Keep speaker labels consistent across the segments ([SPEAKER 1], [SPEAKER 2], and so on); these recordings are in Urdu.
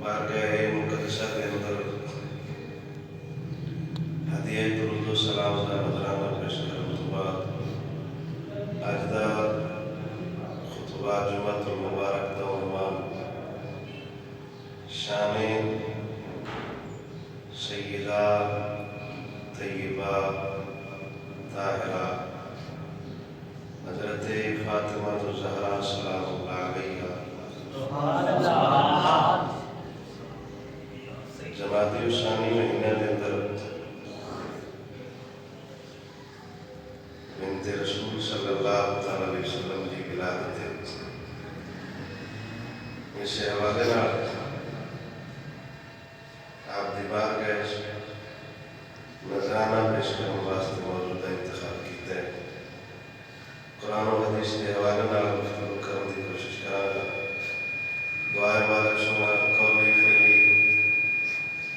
[SPEAKER 1] بارگاہ مقدسہ کے اندر ہدیہ درود و سلام دا نظرانہ پیش کرنے تو بعد اج دا خطبہ جمعۃ المبارک دا عنوان شان سیدہ طیبہ طاہرہ حضرت فاطمہ الزہرا سلام اللہ علیہا جمادی الثانی مہینہ کے اندر بنت رسول صلی اللہ علیہ وسلم کی ولادت ہے۔ اس حوالے نال آپ دی بارگاہ نذرانہ پیش کرنے واسطے موجودہ انتخاب کیتا ہے۔ قرآن و حدیث کے حوالے نال گفتگو کرنے کی کوشش کراں گا۔ دعائے مالک سنا قولی فعلی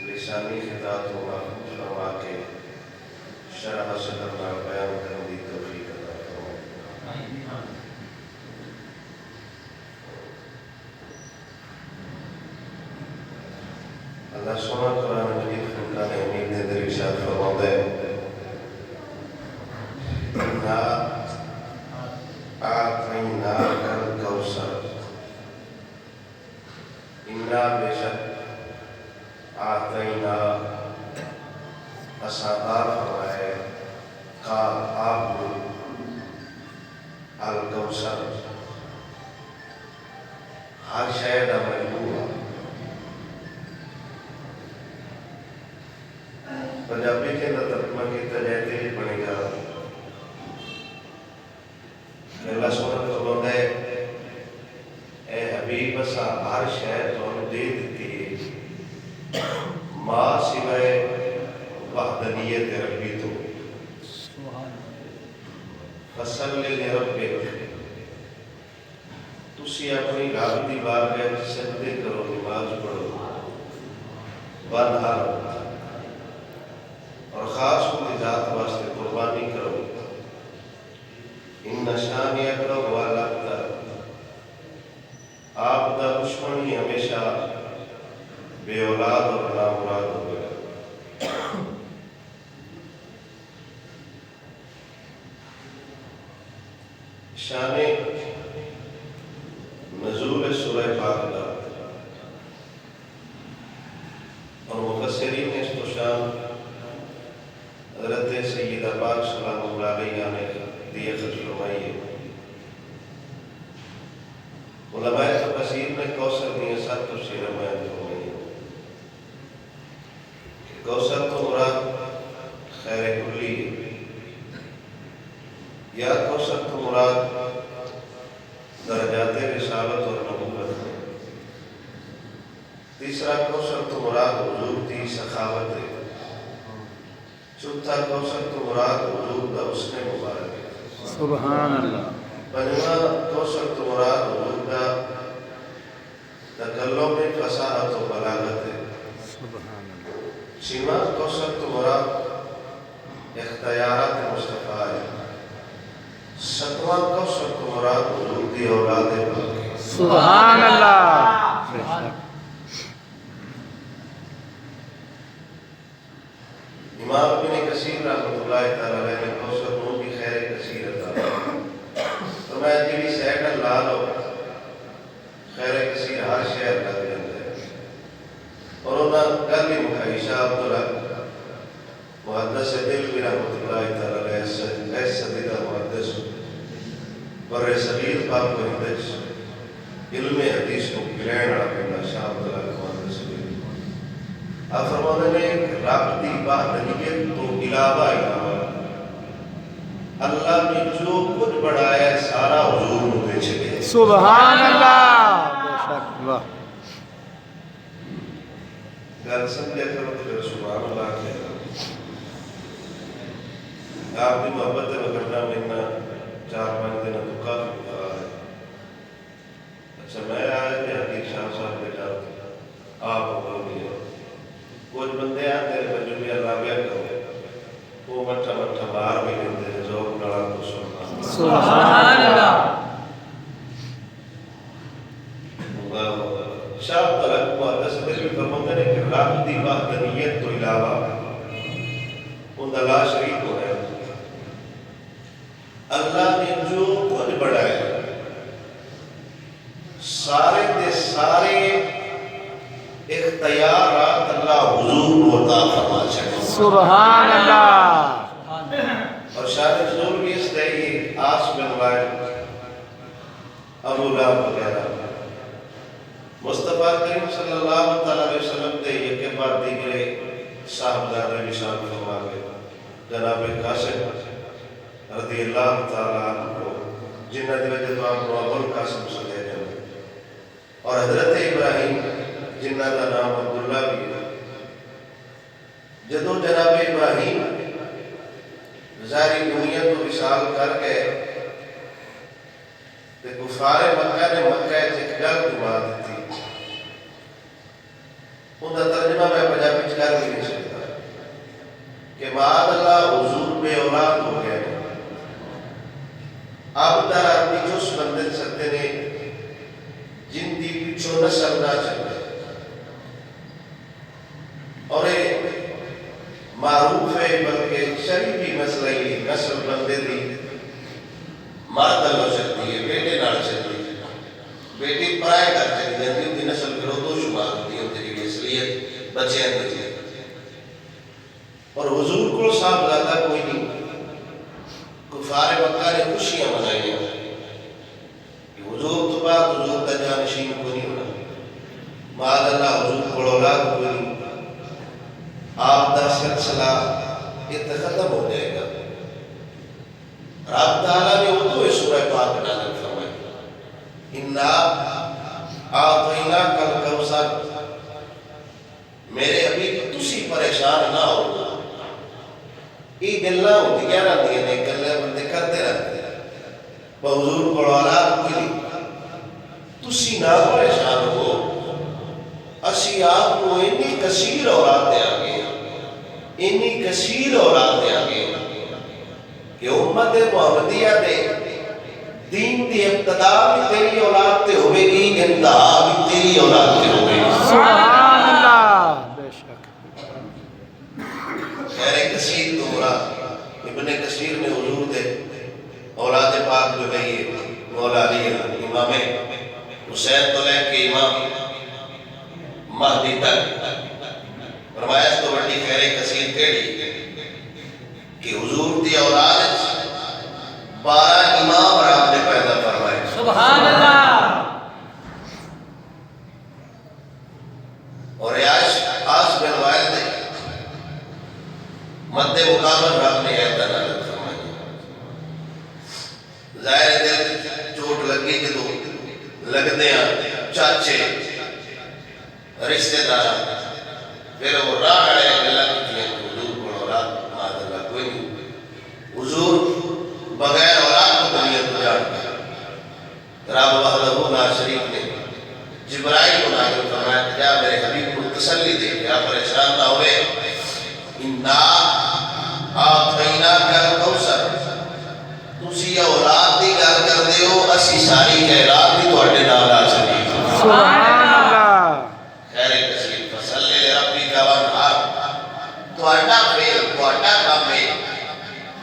[SPEAKER 1] لسانی خطاب و محفوظ فرما کے شرح صدر نال بیان کرنے کی توفیق عطا فرما۔ اللہ سنا قرآن مجید فرقان حمید نے در ارشاد فرماتا ہے اِنَّا أَعْطَيْنَاكَ الْكَوْثَرَ اِنَّا بِشَکْ أَعْطَيْنَا اسعار فرمائے کا آپ نے الکوثر ہر شے دا مجموعہ۔ پنجابی کے اندر ترجمہ کیتا جائے تو یہ بنے گا اللہ سبحانہ فرماتا ہے اے حبیب اسا ہر شے تانوں دے دتی ہے ما سوائے وحدانیت ربی تو فصلی لربک تسی اپنی رب دی بارگاہ وچ سجدے کرو، نماز پڑھو، وانحر اور خاص اپنی ذات واسطے قربانی کرو۔ ان شانئک هو الابتر آپ دا دشمن ہی ہمیشہ بے اولاد اور نامراد ہوگا۔ شان نزول سورہ پاک دا اور مفسرین نے اس کو شان حضرت سیدہ پاک سلام اللہ علیہ نے دیئے خط فرمائی ہے۔ علماء تفسیر نے کوثر میں سات تفسیر بیان فرمائی ہے کہ کوثر تو مراد خیر کلی ہے، یا کوثر تو مراد درجات رسالت اور نبوت ہے، تیسرا کوثر تو مراد حضور دی سخاوت ہے، چوتھا کوثر تو مراد حضور دا حسن مبارک ہے،
[SPEAKER 2] سبحان اللہ،
[SPEAKER 1] پنجواں کوثر تو مراد حضور دا تکلم میں فصاحت و بلاغت ہے،
[SPEAKER 2] سبحان اللہ،
[SPEAKER 1] چھواں کوثر تو مراد اختیارات مصطفیٰ ہے، ساتواں کوثر تو مراد حضور دی اولاد پاک ہے۔
[SPEAKER 2] سبحان اللہ۔
[SPEAKER 1] امام ابن کثیر رحمۃ اللہ تعالی علیہ نے کوثر نو بھی خیر کثیر عطا تو میں جی سیکنڈ لا لو خیر کثیر ہر شہر لگ جاتا ہے۔ اور انہوں نے گل بھی مکھائی شاہ عبدالحق محدث دل بھی رحمۃ اللہ تعالی علیہ ایس صدی کا محدث بر صغیر پاک و ہند علم حدیث کو گرہن والا پہلا شاہ عبدالحق محدث دل آپ فرمانے نے رب دی وحدانیت تو علاوہ اللہ نے جو کچھ بڑھایا ہے سارا حضور نو دے چھڑے۔
[SPEAKER 2] سبحان اللہ، بے شک، واہ،
[SPEAKER 1] گل سمجھے کرو تو پھر سبحان اللہ کہہ رہا آپ کی محبت بگڑنا مہینہ 4-5 دن تو کافی بخار ہے۔ اچھا میں آیا کہ حقیق شاہ صاحب بیٹا آپ ہو گیا کچھ بندے آتے ہیں تجربہ لاغیا کرو وہ مٹھا مٹھا باہر بھی لیتے ہیں جو نڑا کو سننا۔
[SPEAKER 2] سبحان اللہ،
[SPEAKER 1] شاہ طلب محدث دل فرماتے ہیں کہ رب دی وحدانیت تو علاوہ ان لا شریک ہو ہے اللہ نے جو کچھ بڑھایا سارے دے سارے اختیارات اللہ حضور کو عطا فرما چھڑے
[SPEAKER 2] سبحان اللہ
[SPEAKER 1] اور شاہ نزول بھی اس دے یہ آس بن وائل ابو لہب وغیرہ مصطفیٰ کریم صلی اللہ علیہ وسلم دے یہ کے بعد دیگرے صاحبزادے نشان فرما گئے جناب قاسم رضی اللہ تعالیٰ عنہ کو جنہ دی وجہ تو آپ کو ابو القاسم سے دے جانے اور حضرت ابراہیم جنہ کا نام عبداللہ بھی ہے جدو جناب ابراہیم ظاہری دنیا کو وصال کر کے تے کفار مکہ نے مکہ ایک گل گما دیتی ان کا ترجمہ میں پنجابی چ کر بھی نہیں سکتا کہ معاذ اللہ حضور بے اولاد ہو گئے اب در اپنی جس بندے سکتے نے جن دی پچھو نسل نہ چلے اور معروف ہے بلکہ شریفی مسئلہ ہی نسل بندے دی مرد ہو سکتی ہے بیٹے نال چلتی ہے بیٹی پرائے کر چلی جاتی ہے نسل پھر دو شمار ہوتی ہے تیری اصلیت بچے اندر اور حضور کو صاحب زیادہ کوئی نہیں کفار مکہ نے خوشیاں منائی ہیں کہ حضور تو بعد حضور کا جانشین کو نہیں ہونا معاذ اللہ حضور کو اولاد کو نہیں آپ دا سلسلہ یہ ختم ہو جائے گا رب تعالیٰ نے وہ تو سورہ پاک نازل فرمائی اِنَّا آتَيْنَاكَ الْكَوْثَرَ میرے حبیب تسی پریشان نہ ہو یہ گلاں ہوندیاں رہندیاں نے گلاں بندے کرتے رہتے حضور کو اولاد کوئی نہیں تسی نہ پریشان ہو اسی آپ کو اتنی کثیر اولاد دے آگے اتنی کثیر اولاد دے آگے کہ امت محمدیہ دے دین دی ابتدا بھی تیری اولاد تے ہوئے گی انتہا بھی تیری اولاد تے ہوئے گی
[SPEAKER 2] سبحان اللہ بے شک
[SPEAKER 1] خیر کثیر تو مراد ابن کثیر نے حضور دے اولاد پاک جو گئی ہے مولا علی امام حسین تو لے کے امام مہدی تک فرمایا اس تو بڑی خیر کثیر کیڑی کہ حضور دی اولاد 12 امام رب نے پیدا فرمائے
[SPEAKER 3] سبحان اللہ
[SPEAKER 1] اور آس بن وائل نے مد مقابل رب نے ایتا نالت فرمائی ظاہر دل چوٹ لگی جدو لگ دیا چاچے رشتہ دار پھر وہ راہ رہے اللہ کی چیئے حضور کو اولاد معاذ اللہ کوئی نہیں حضور بغیر اولاد کو دنیا تو جان گیا رب وحدہ لا شریک نے جبرائیل کو نازل فرمایا کہ جا میرے حبیب کو تسلی دے کہ آپ پریشان نہ ہوئے اِنَّا آتَيْنَاكَ الْكَوْثَرَ تسی اولاد دی گل کر دے ہو اسی ساری خیرات بھی تواڈے نال آ چلی
[SPEAKER 2] سبحان اللہ
[SPEAKER 1] خیر کثیر فصلی لربک وانحر تواڈا فعل تواڈا کام ہے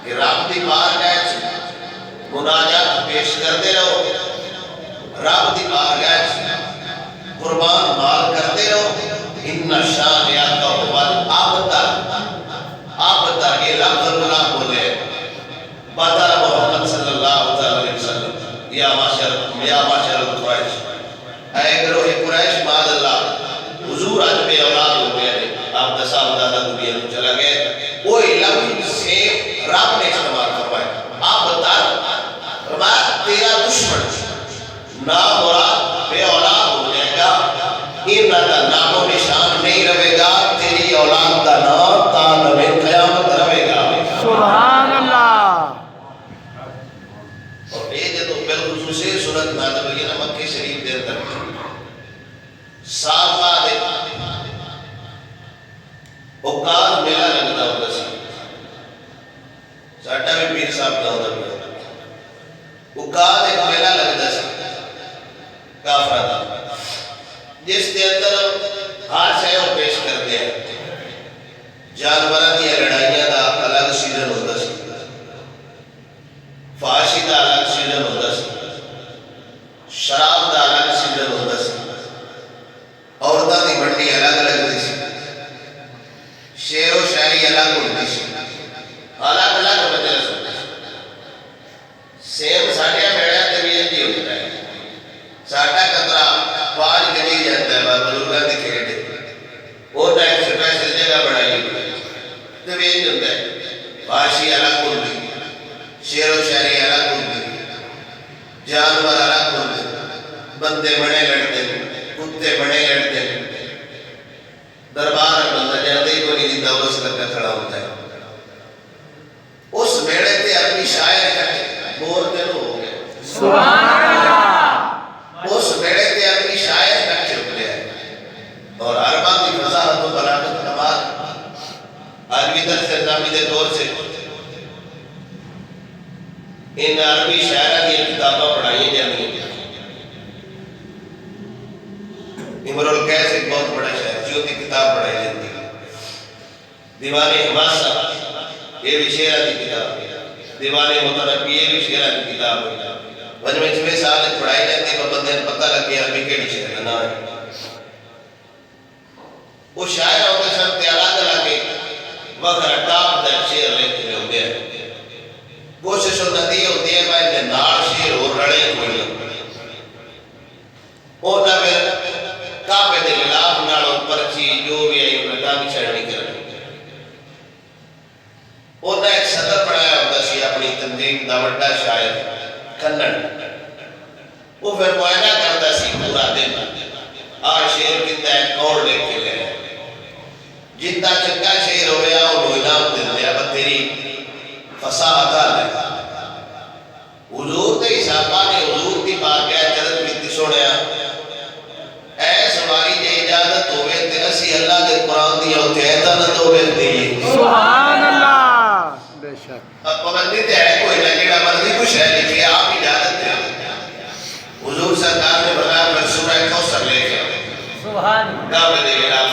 [SPEAKER 1] کہ رب دی بارگاہ وچ مناجات پیش کرتے رہو رب دی بارگاہ وچ قربان مال کرتے رہو ان شانئک هو الابتر ابتر یہ لفظ نہ بولے بتا محمد صلی اللہ علیہ وسلم یا معاشر قریش اے گروہ قریش معاذ اللہ حضور آج بے اولاد ہو گئے آپ کا صاحب دادا دنیا میں چلا گئے وہی لفظ سے رب نے استعمال کروایا آپ بتا فرمایا تیرا دشمن نامراد بے اولاد ہو جائے گا ان کا نام و نشان نہیں رہے گا تیری اولاد کا نام تا قیامت رہے گا
[SPEAKER 2] سبحان اللہ
[SPEAKER 1] اور یہ جدو بالخصوصی صورت نازل ہوئی نا مکہ شریف دے اندر سال بعد اوقات میلہ لگتا ہوتا سی ساڈا بھی پیر صاحب دا ہوندا پیا اوقات ایک میلہ لگتا سی کافراں دا جس کے اندر ہر شے پیش کرتے ہیں. جانوراں دی لڑائیاں دا الگ سیزن ہوندا سی, فحاشی دا الگ سیزن ہوندا سی, شراب دا الگ سیزن ہوندا سی, عورتاں دی منڈی الگ لگدی سی, شعر و شاعری الگ ہوندی سی, الگ الگ مجلس ہوندی سی. سیم ساڈے بیڑیاں تے بھی انج ہی ہوندا ہے. ساڈا قطرہ 5 گلی جاتا ہے بزرگاں دی کھیڈ, وہ ٹائم سپیشل جگہ بنائی ہوئی تے بھی انج ہوندا ہے. فحاشی الگ ہوندی, شعر و شاعری الگ ہوندی, جانور الگ ہوندے, بندے بڑے لڑتے, کتے بڑے لڑتے, دربار بندہ جاندے ہی کوئی نہیں دولت سے لگا کھڑا ہوتا ہے. اس میڑے تے اپنی شاعر کٹے بور دن ہو گئے,
[SPEAKER 2] سبحان اللہ.
[SPEAKER 1] اس میڑے تے اپنی شاعر کٹے ہو گئے. اور عرباں کی فصاحت و بلاغت کمال عربی درس نظامی دے دور سے ان عربی شاعرہ کی کتاباں پڑھائی جاتی ہیں. امر القیس ایک بہت بڑا شاعر, جو کی کتاب پڑھائی جاتی ہے. دیوان حماسہ یہ بھی شعرہ کی کتاب ہے. دیوان متنبی یہ بھی شعرہ کی کتاب ہے. مجمع 6 سال پڑھائی جاتی ہے, بندے نے پتہ لگ گیا عربی کیڑی شعر کا نام ہے. وہ شاعر ہوتے سن تے الگ الگ وغیرہ ٹاپ دا شعر لے کے ہوتے ہیں. کوشش ہوتی ہے بھائی نال شعر اور رڑے کوئی لگ اونا پھر کعبے دے غلاف نال پرچی جو بھی آئی انہیں کام چھڑنی کرنی. اونا ایک صدر پڑھایا ہوتا سی اپنی تنظیم دا وڈا شاعر کنڑ. وہ پھر معائنہ کرتا سی پورا دن, آج شعر کتا ہے کون لے کے لے, جتنا چنگا شعر ہویا انہوں انعام دن دیا با تیری فصاحت آلے. حضور تے حسابہ نے حضور کی بات کیا چرد بیتی سوڑیا, اے سواری جے اجازت ہوئے تے اسی اللہ دے قرآن دیا ہوتے ہیں تا نہ دو بیت دیئے.
[SPEAKER 2] سبحان اللہ. بے شک.
[SPEAKER 1] اب پابندی تے ہے کوئی نہ جیڑا مرضی کچھ ہے لکھے آپ اجازت دے. حضور سرکار نے بغیر میں سورہ کوثر لے کے
[SPEAKER 2] سبحان اللہ.
[SPEAKER 1] کعبے دے غلاف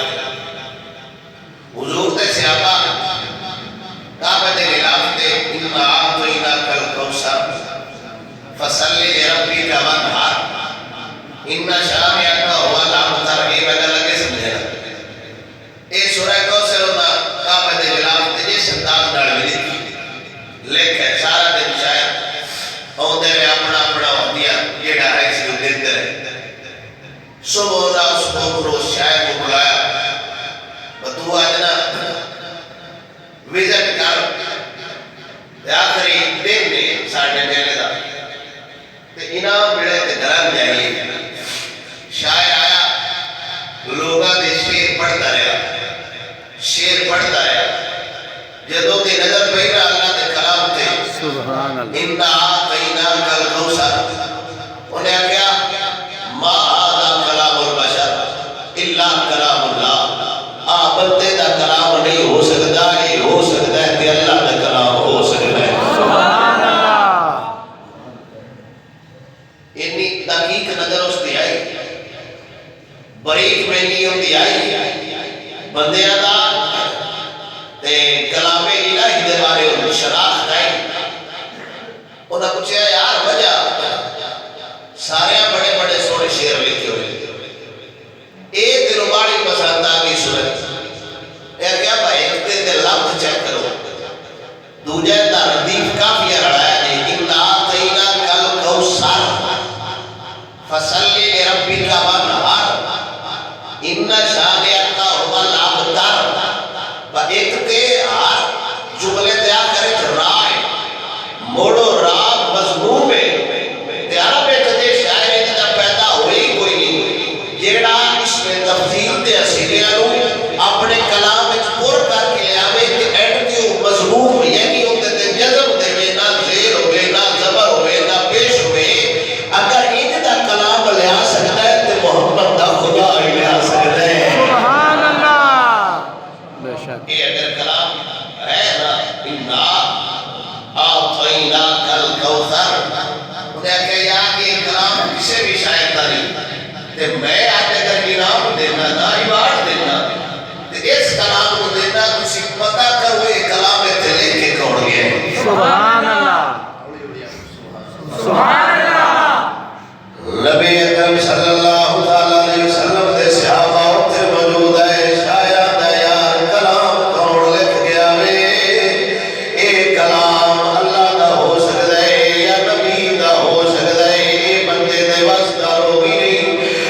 [SPEAKER 1] حضور تے صحابہ کعبے دے غلاف تے انا اعطیناک الکوثر فصلی لربک وانحر ان شانئک هو الابتر. یہ بنا لگے سمجھے نا, اے سورہ کوثر ہونا کعبے دے غلاف تے جس انداز نال بھی لکھی لکھے سارا دن شاید اوندے میں اپنا اپنا ہوندیا جیڑا ہے سی دیندے رہے. صبح رات صبح روز شاعر کو بلایا تو آجنا وزٹ کر آخری دن نے ساڑھے میلے دا تے انعام ملے تے گھران جائیے. شاعر آیا لوگاں دے شیر پڑھتا رہا, شیر پڑھتا رہا. جدوں دی نظر پہنا اللہ دے کلام تے
[SPEAKER 2] سبحان اللہ.
[SPEAKER 1] انا اعطیناک الکوثر, انہیں کیا ما ھذا کلام البشر الا کلام اللہ. آپ بندے دا کلام نہیں ہو سکتا, یہ ہو سکتا ہے کہ اللہ دا کلام ہو سکتا ہے.
[SPEAKER 2] سبحان اللہ.
[SPEAKER 1] اتنی تحقیق نظر اس دی آئی, بریک بینی ہوں دی آئی, بندیاں دا تے کلام الہی دے بارے ان شناخت آئی. انہاں پوچھا یار وجہ سارے بڑے بڑے سونے شعر لکھے ہوئے, ایک دل باری پسند آگی صورت اے کیا بھائی ایک دل لفظ چیک کرو, دوجہ دا ردیف کافیہ رڑایا جی انا اعطیناک الکوثر فصلی لربک وانحر ان شانئک هو الابتر. ایک تے ہر جملے دیا کرے رائے موڑو راب مضموم ہے تے عرب کدے شاعری دا پیدا ہوئی کوئی نہیں جیڑا اس میں تفصیل دے اسیلیاں اپنے کلام وچ پور کر کے آوے تے اینڈ تے مضموم یعنی ہوتے تے جذب دے نہ زیر ہوئے نہ زبر ہوئے نہ پیش ہوئے. اگر ان دا کلام لیا سکتا ہے تے محمد دا خدا ہی لیا سکتا ہے.
[SPEAKER 2] سبحان اللہ. بے شک.
[SPEAKER 1] یہ اگر کلام ہے نا انا اعطیناک الکوثر, انہیں کہا یہ کلام کسے بھی شاعر دا نہیں تے میں آتے نہ ایوارڈ دینا اس کلام کو دینا کسی پتہ کرو یہ کلام تے لے کے کون گیا ہے
[SPEAKER 2] سبحان اللہ سبحان اللہ
[SPEAKER 1] نبی اکرم صلی اللہ علیہ وسلم دے صحابہ اتھے موجود ہے شاید ہے یار کلام کون لکھ گیا وے اے کلام اللہ دا ہو سکتا ہے یا نبی دا ہو سکتا ہے اے بندے دے واسطہ ہوگی نہیں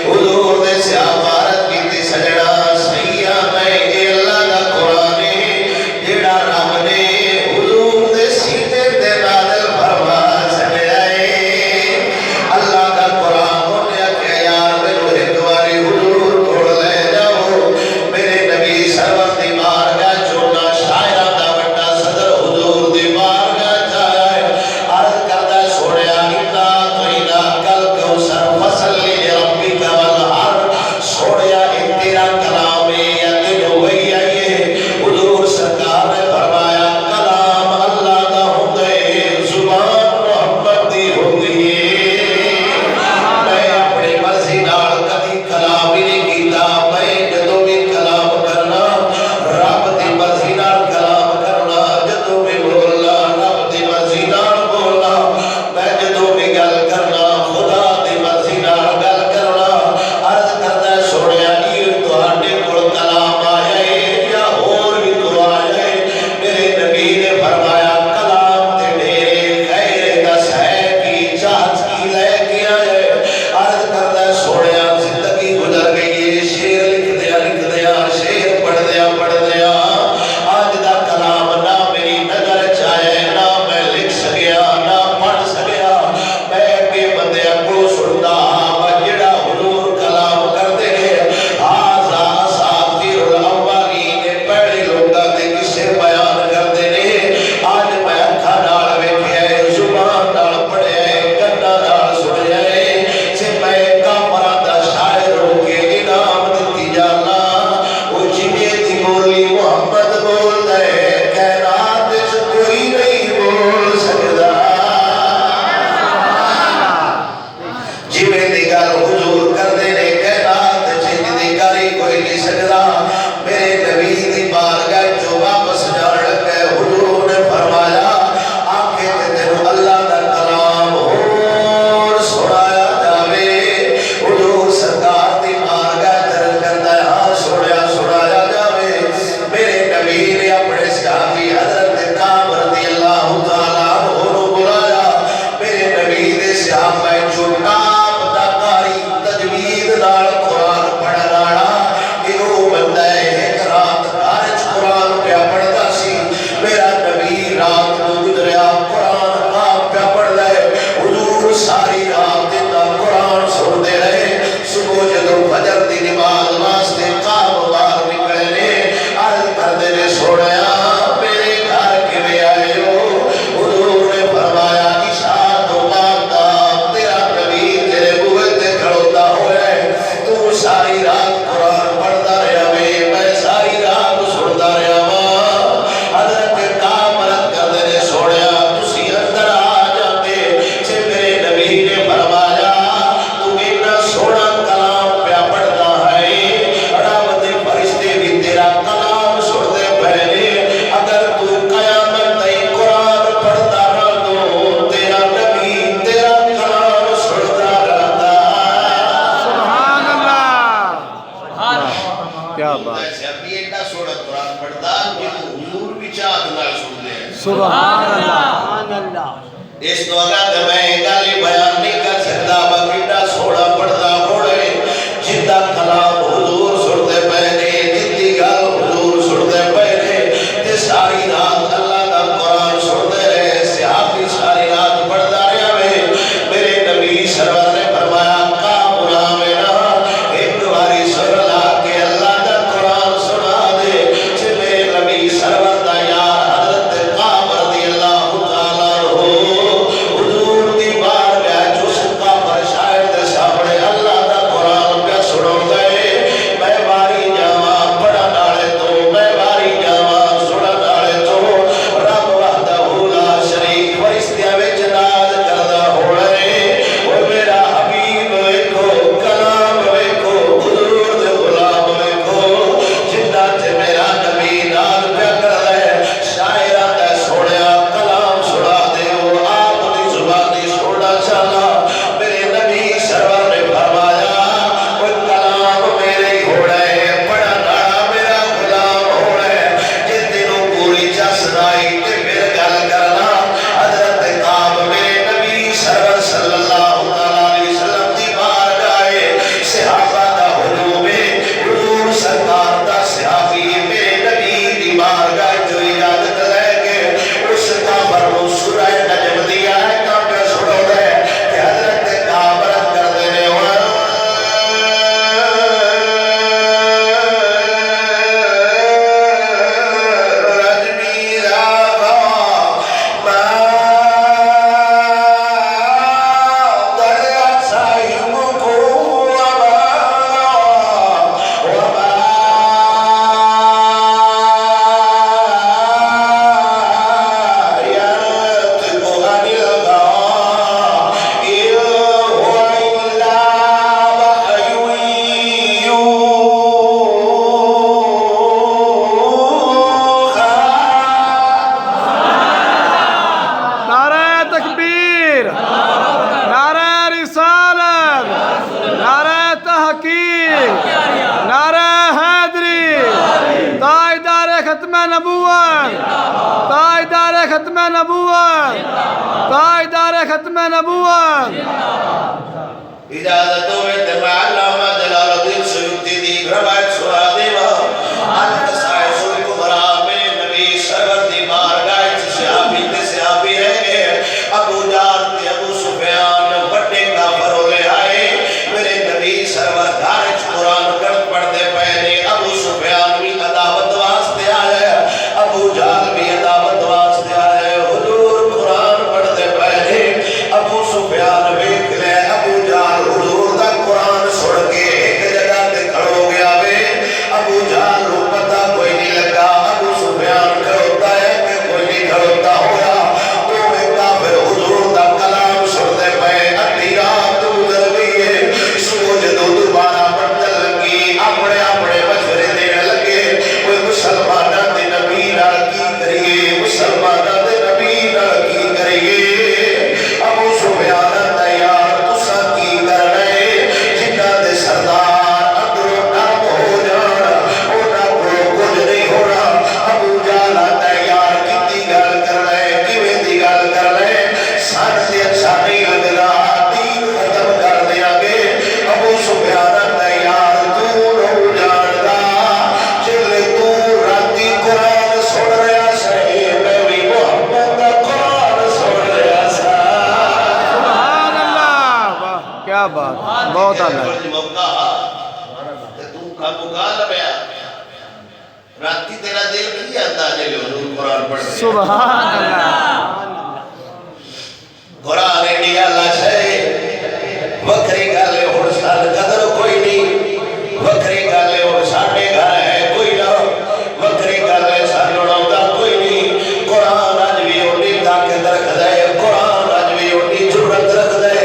[SPEAKER 1] حضور دے صحابہ عرض کیتی سجنا سیاں میں اے اللہ دا قرآن ہے جیڑا رب نے حضور دے سینے تے نازل فرما سکتا ہے اللہ دا قرآن ہونے کہ یار میرے ایک باری حضور توڑ لے جاؤ میرے نبی سرور دی بارگاہ چونا شاعرہ دا بڑا صدر حضور دی بارگاہ جایا ہے عرض کردہ سوڑیا انا تو انا کل کوثر فصل لی ربی کا والحر سوڑیا تیرا کلام یا دل ہوئی آئیے حضور سرکار نے فرمایا کلام اللہ دا ہوندے زبان محمد دی ہوندی میں اپنی مرضی نال کبھی کلام ہی نہیں کیتا میں جدوں بھی کلام کرنا رب دی مرضی نال کلام کرنا جدوں بھی بولنا رب دی مرضی نال بولنا میں جدوں بھی گل کرنا خدا دی مرضی نال گل کرنا عرض کردا ہے سوڑیا یہ تواڈے کول کلام آیا ہے یا اور بھی تو آیا ہے میرے نبی نے فرمایا کلام تے میرے خیر دس ہے کی چاہت کی لے کے آئے عرض کردا ہے سوڑیا زندگی گزر گئی ہے شعر لکھ دیا شعر پڑھ دیا آج دا کلام نہ میری نظر چاہے نہ میں لکھ سکیا نہ پڑھ سکیا میں اگے بندے کو سنتا ہاں جڑا حضور کلام کردے نے ہاذا اساطیر الاولین پہلے لوگاں دے قصے بیان کردے نے آج میں اکھاں نال ویکھیا ہے زبان نال پڑھیا ہے کاناں نال سنیا ہے تے میں کافراں دا شاعر ہو کے انعام دتی جانا او جنے دی بولی محمد بولدا ہے کائنات وچ کوئی نہیں بول سکدا جویں دی گل حضور کردے نے کائنات وچ دی کاری کوئی نہیں سکدا میرے نبی دی بارگاہ جو واپس جان لگے حضور نے فرمایا آنکھیں تے تینوں اللہ دا کلام ہور سنایا جاوے حضور سرکار دی بارگاہ درج کردا ہے ہاں سنایا جاوے میرے نبی نے اپنے صحابی حضرت کعب رضی اللہ تعالی عنہ نو بلایا میرے نبی دے صحابہ جو نام دا قاری تجوید نال قرآن پڑھن والا ایو بندہ ہے ایک رات گھر وچ قرآن پیا پڑھدا سی میرا نبی رات نو گزریا قرآن آپ پیا پڑھدا ہے حضور ساری رات دا قرآن سنتے رہے صبح جدوں فجر دی نماز واسطے قام باہر نکلے نے عرض کردے نے سوڑیا میرے گھر کیویں آئے ہو حضور نے فرمایا عشاء تو بعد تیرا نبی تیرے بوئے تے کھڑوتا ہوا ہے تو ساری رات قرآن پڑھدا رہیا وے میں ساری رات سندا رہیا وا حضرت کعب عرض کردے نے سوڑیا تسی اندر آ جاندے تے میرے نبی نے فرمایا تو اتنا سونا کلام پیا پڑھدا ہے رب دے فرشتے بھی تیرا کلام سنتے پئے نے اگر تو قیامت تائیں قرآن پڑھدا رہ تو تیرا نبی تیرا کلام سندا رہتا
[SPEAKER 2] سبحان اللہ کیا بات
[SPEAKER 1] ابھی ایڈا سونا قرآن پڑھدا کہ حضور بھی چاہت نال سن دے
[SPEAKER 2] سبحان اللہ
[SPEAKER 1] اس تو اگر تے میں گل بیان نہیں کر سکدا بکیڈا سونا پڑھدا ہوڑے جدا کلام حضور سنتے پئے نے جدی گل حضور سنتے پئے نے تے ساری رات اللہ دا قرآن سنتے رہے صحابی ساری رات پڑھدا رہیا وے میرے نبی سرور نے فرمایا کا بلاوے نا ایک باری سر لا کے اللہ دا قرآن سنا دے تے میرے نبی سرور دا یار حضرت کعب رضی اللہ تعالی عنہ حضور دی بارگاہ جو سکا پر شاعر
[SPEAKER 2] نعرہ حیدری تاجدار ختم نبوت تاجدار ختم نبوت تاجدار ختم نبوت
[SPEAKER 1] اجازت ہوئے تمہیں علامہ جلال الدین سیوطی دی روایت سنا دیوا القصائص الکبریٰ میں نبی سرور دی بارگاہ صحابی تے صحابی رہ گئے ابو جہل تے ابو سفیان بڑے کافر لے آئے میرے نبی سرور گھر قرآن گرد پڑھتے پہنے ابو سفیان بھی عداوت واسطے آئے ابو جہل بھی عداوت واسطے آئے حضور قرآن پڑھتے پہنے ابو سفیان بھی کلے ابو جہل حضور دا قرآن سڑ کے ایک جگہ تے کھڑو گیا وے ابو جہل کو پتہ کوئی نہیں لگا ابو سفیان کھڑوتا ہے کہ کوئی نہیں کھڑوتا ہویا تو میں کافر حضور دا کلام سڑتے پہے ادھی رات گزر گئی ہے سورج دوبارہ بڑھنے لگی اپنے اپنے مشورے دینے لگے کوئی مسلمانہ دے نبی نال کی کریے مسلمانہ دے نبی نال کی کریے ابو سفیان تیار تسا کی کرنے جنہ دے سردار اندروں نرم ہو جانا اونا کو کچھ نہیں ہونا ابو جہل تیار کتنی گل کر لے کیویں دی گل کر لے سان سے اچھا نہیں لگ رہا دین ختم کر دیا گے ابو سفیان تیار تو نو جاندا چلے تو راتی قرآن سن رہا سے میں بھی محمد دا قرآن سن رہا سا
[SPEAKER 2] سبحان اللہ واہ کیا بات بہت اعلیٰ
[SPEAKER 1] موقع تو کا مغالبہ راتی تیرا دل کی آتا ہے جو حضور قرآن پڑھ رہے ہیں
[SPEAKER 2] سبحان اللہ
[SPEAKER 1] قرآن انڈیا اللہ سے وکری گالے اور سال قدر کوئی نہیں وکری گالے اور ساڑھے گھر ہے کوئی نہ وکری گالے ساڑھے نودا کوئی نہیں قرآن آج بھی اونی طاقت رکھ دے قرآن آج بھی اونی جرت رکھ دے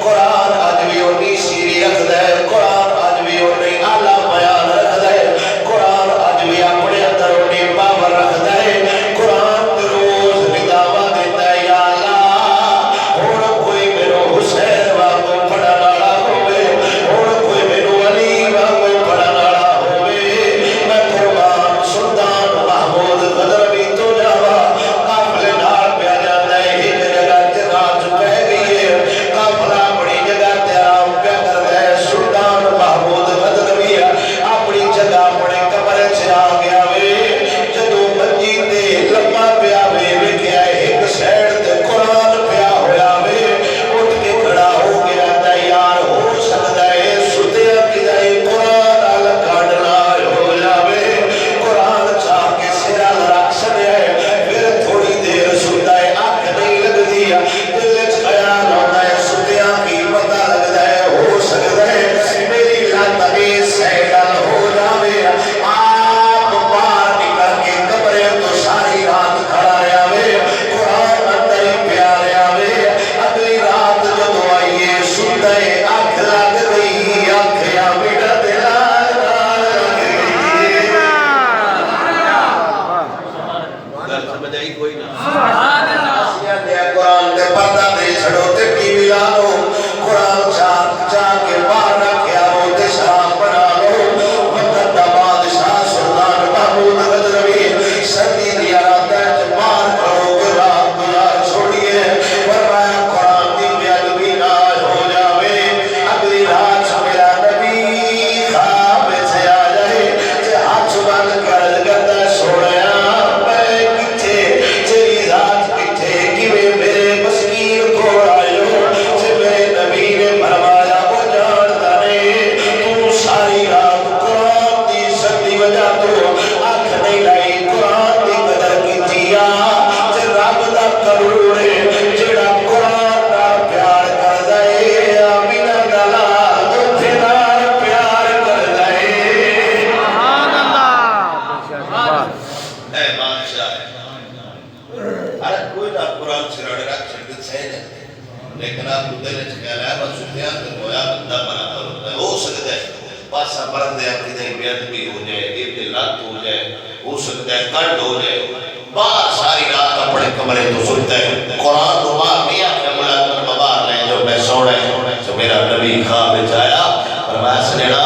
[SPEAKER 1] قرآن آج بھی اونی سیری رکھ دے قرآن آج بھی اونی اعلیٰ بیان رکھ دے قرآن آج بھی اپنے اندر اونی پاور رکھ دے قرآن روز نداوہ دیتا ہے یا اللہ اور کوئی میرو حسین واقع پڑھا نالا ہوئے اور کوئی میرو علی واقع پڑھا نالا ہوئے میں قربان سلطان محمود غدروی تو جاوا قافلے نال پہ جاتا ہے ایک جگہ تراج پہ گئی ہے قافلہ بڑی جگہ ترام پہ کر گئے سلطان محمود غدروی اپنی جگہ بڑے کمرے سے آ گیا وے جدو منجی تے لمبا پیا وے وکھیا ایک سیڈ تے قرآن پیا ہویا وے اٹھ کے کھڑا ہو گیا تیار ہو سکتا ہے ستیا کی جائے قرآن آل کھاڑنا ہو جاوے قرآن چاہ کے سرال رکھ سکتے ہیں پھر تھوڑی دیر ستا ہے آنکھ نہیں لگ دیا دل خیال ہوتا ہے ستیا کی پتہ لگ جائے ہو سکتا ہے میری لاتنی سیڈل ہو جاوے آپ باہر نکل کے کمرے تو ساری رات کھڑا رہا وے قرآن اندر ہی پیار رہا وے اگلی رات جب آئیے سنتا ہے آنکھ لگ گئی آنکھ یا بیٹا دلال لگ گئی سمجھ آئی کوئی نہ قرآن دے پردہ دے چھڑو تے ٹی وی لا لو قرآن چاہ کے باہر رکھیا ہو تے شراب بنا لو وقت دا بادشاہ سلطان محمود غدروی سردی دیا راتیں جمار کرو کے رات گزار چھوڑیے فرمایا قرآن دی بیادبی نہ ہو جاوے اگلی رات میرا نبی خواب سے آ جائے کہ ہاتھ بند کر کرتا سوڑیا میں کچھے تیری ذات کچھے کیویں میرے مسکین کو آئیو سے میرے نبی نے فرمایا وہ جانتا نہیں تو ساری رات قرآن دی سکتی وجہ تو آنکھ نہیں لائی قرآن دی قدر کی جیا سے رب دا کروڑے جڑا قرآن دا پیار کر دائے آمینہ دلال اٹھے نال پیار کر دائے
[SPEAKER 2] سبحان اللہ
[SPEAKER 1] اے بادشاہ ارے کوئی نہ قرآن سے رڑ رکھ شرکت سے ہے لیکن آپ کو دل چکل ہے بس سفیان تے ہویا بندہ برابر ہوتا ہے ہو سکتا ہے پاسا پرندے اپنی دیں بیعدبی ہو جائے ایک لات ہو جائے ہو سکتا ہے کنڈ ہو جائے باہر ساری رات اپنے کمرے تو سنتا ہے قرآن تو باہر نہیں آکے ملاقات میں باہر لیں جو میں سوڑے جو میرا نبی خواب جایا فرمایا سنینا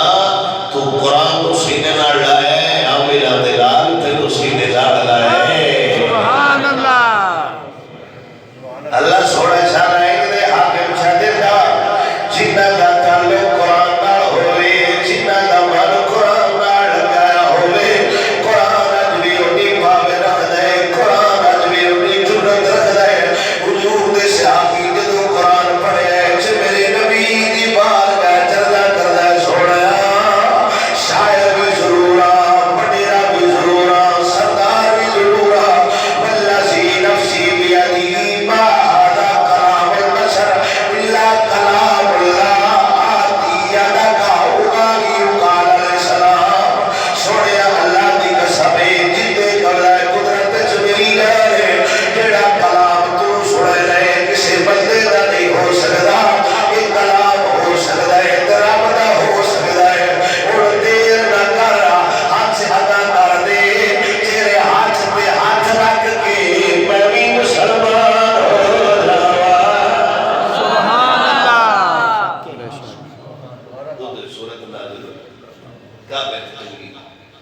[SPEAKER 1] کعبے چنگی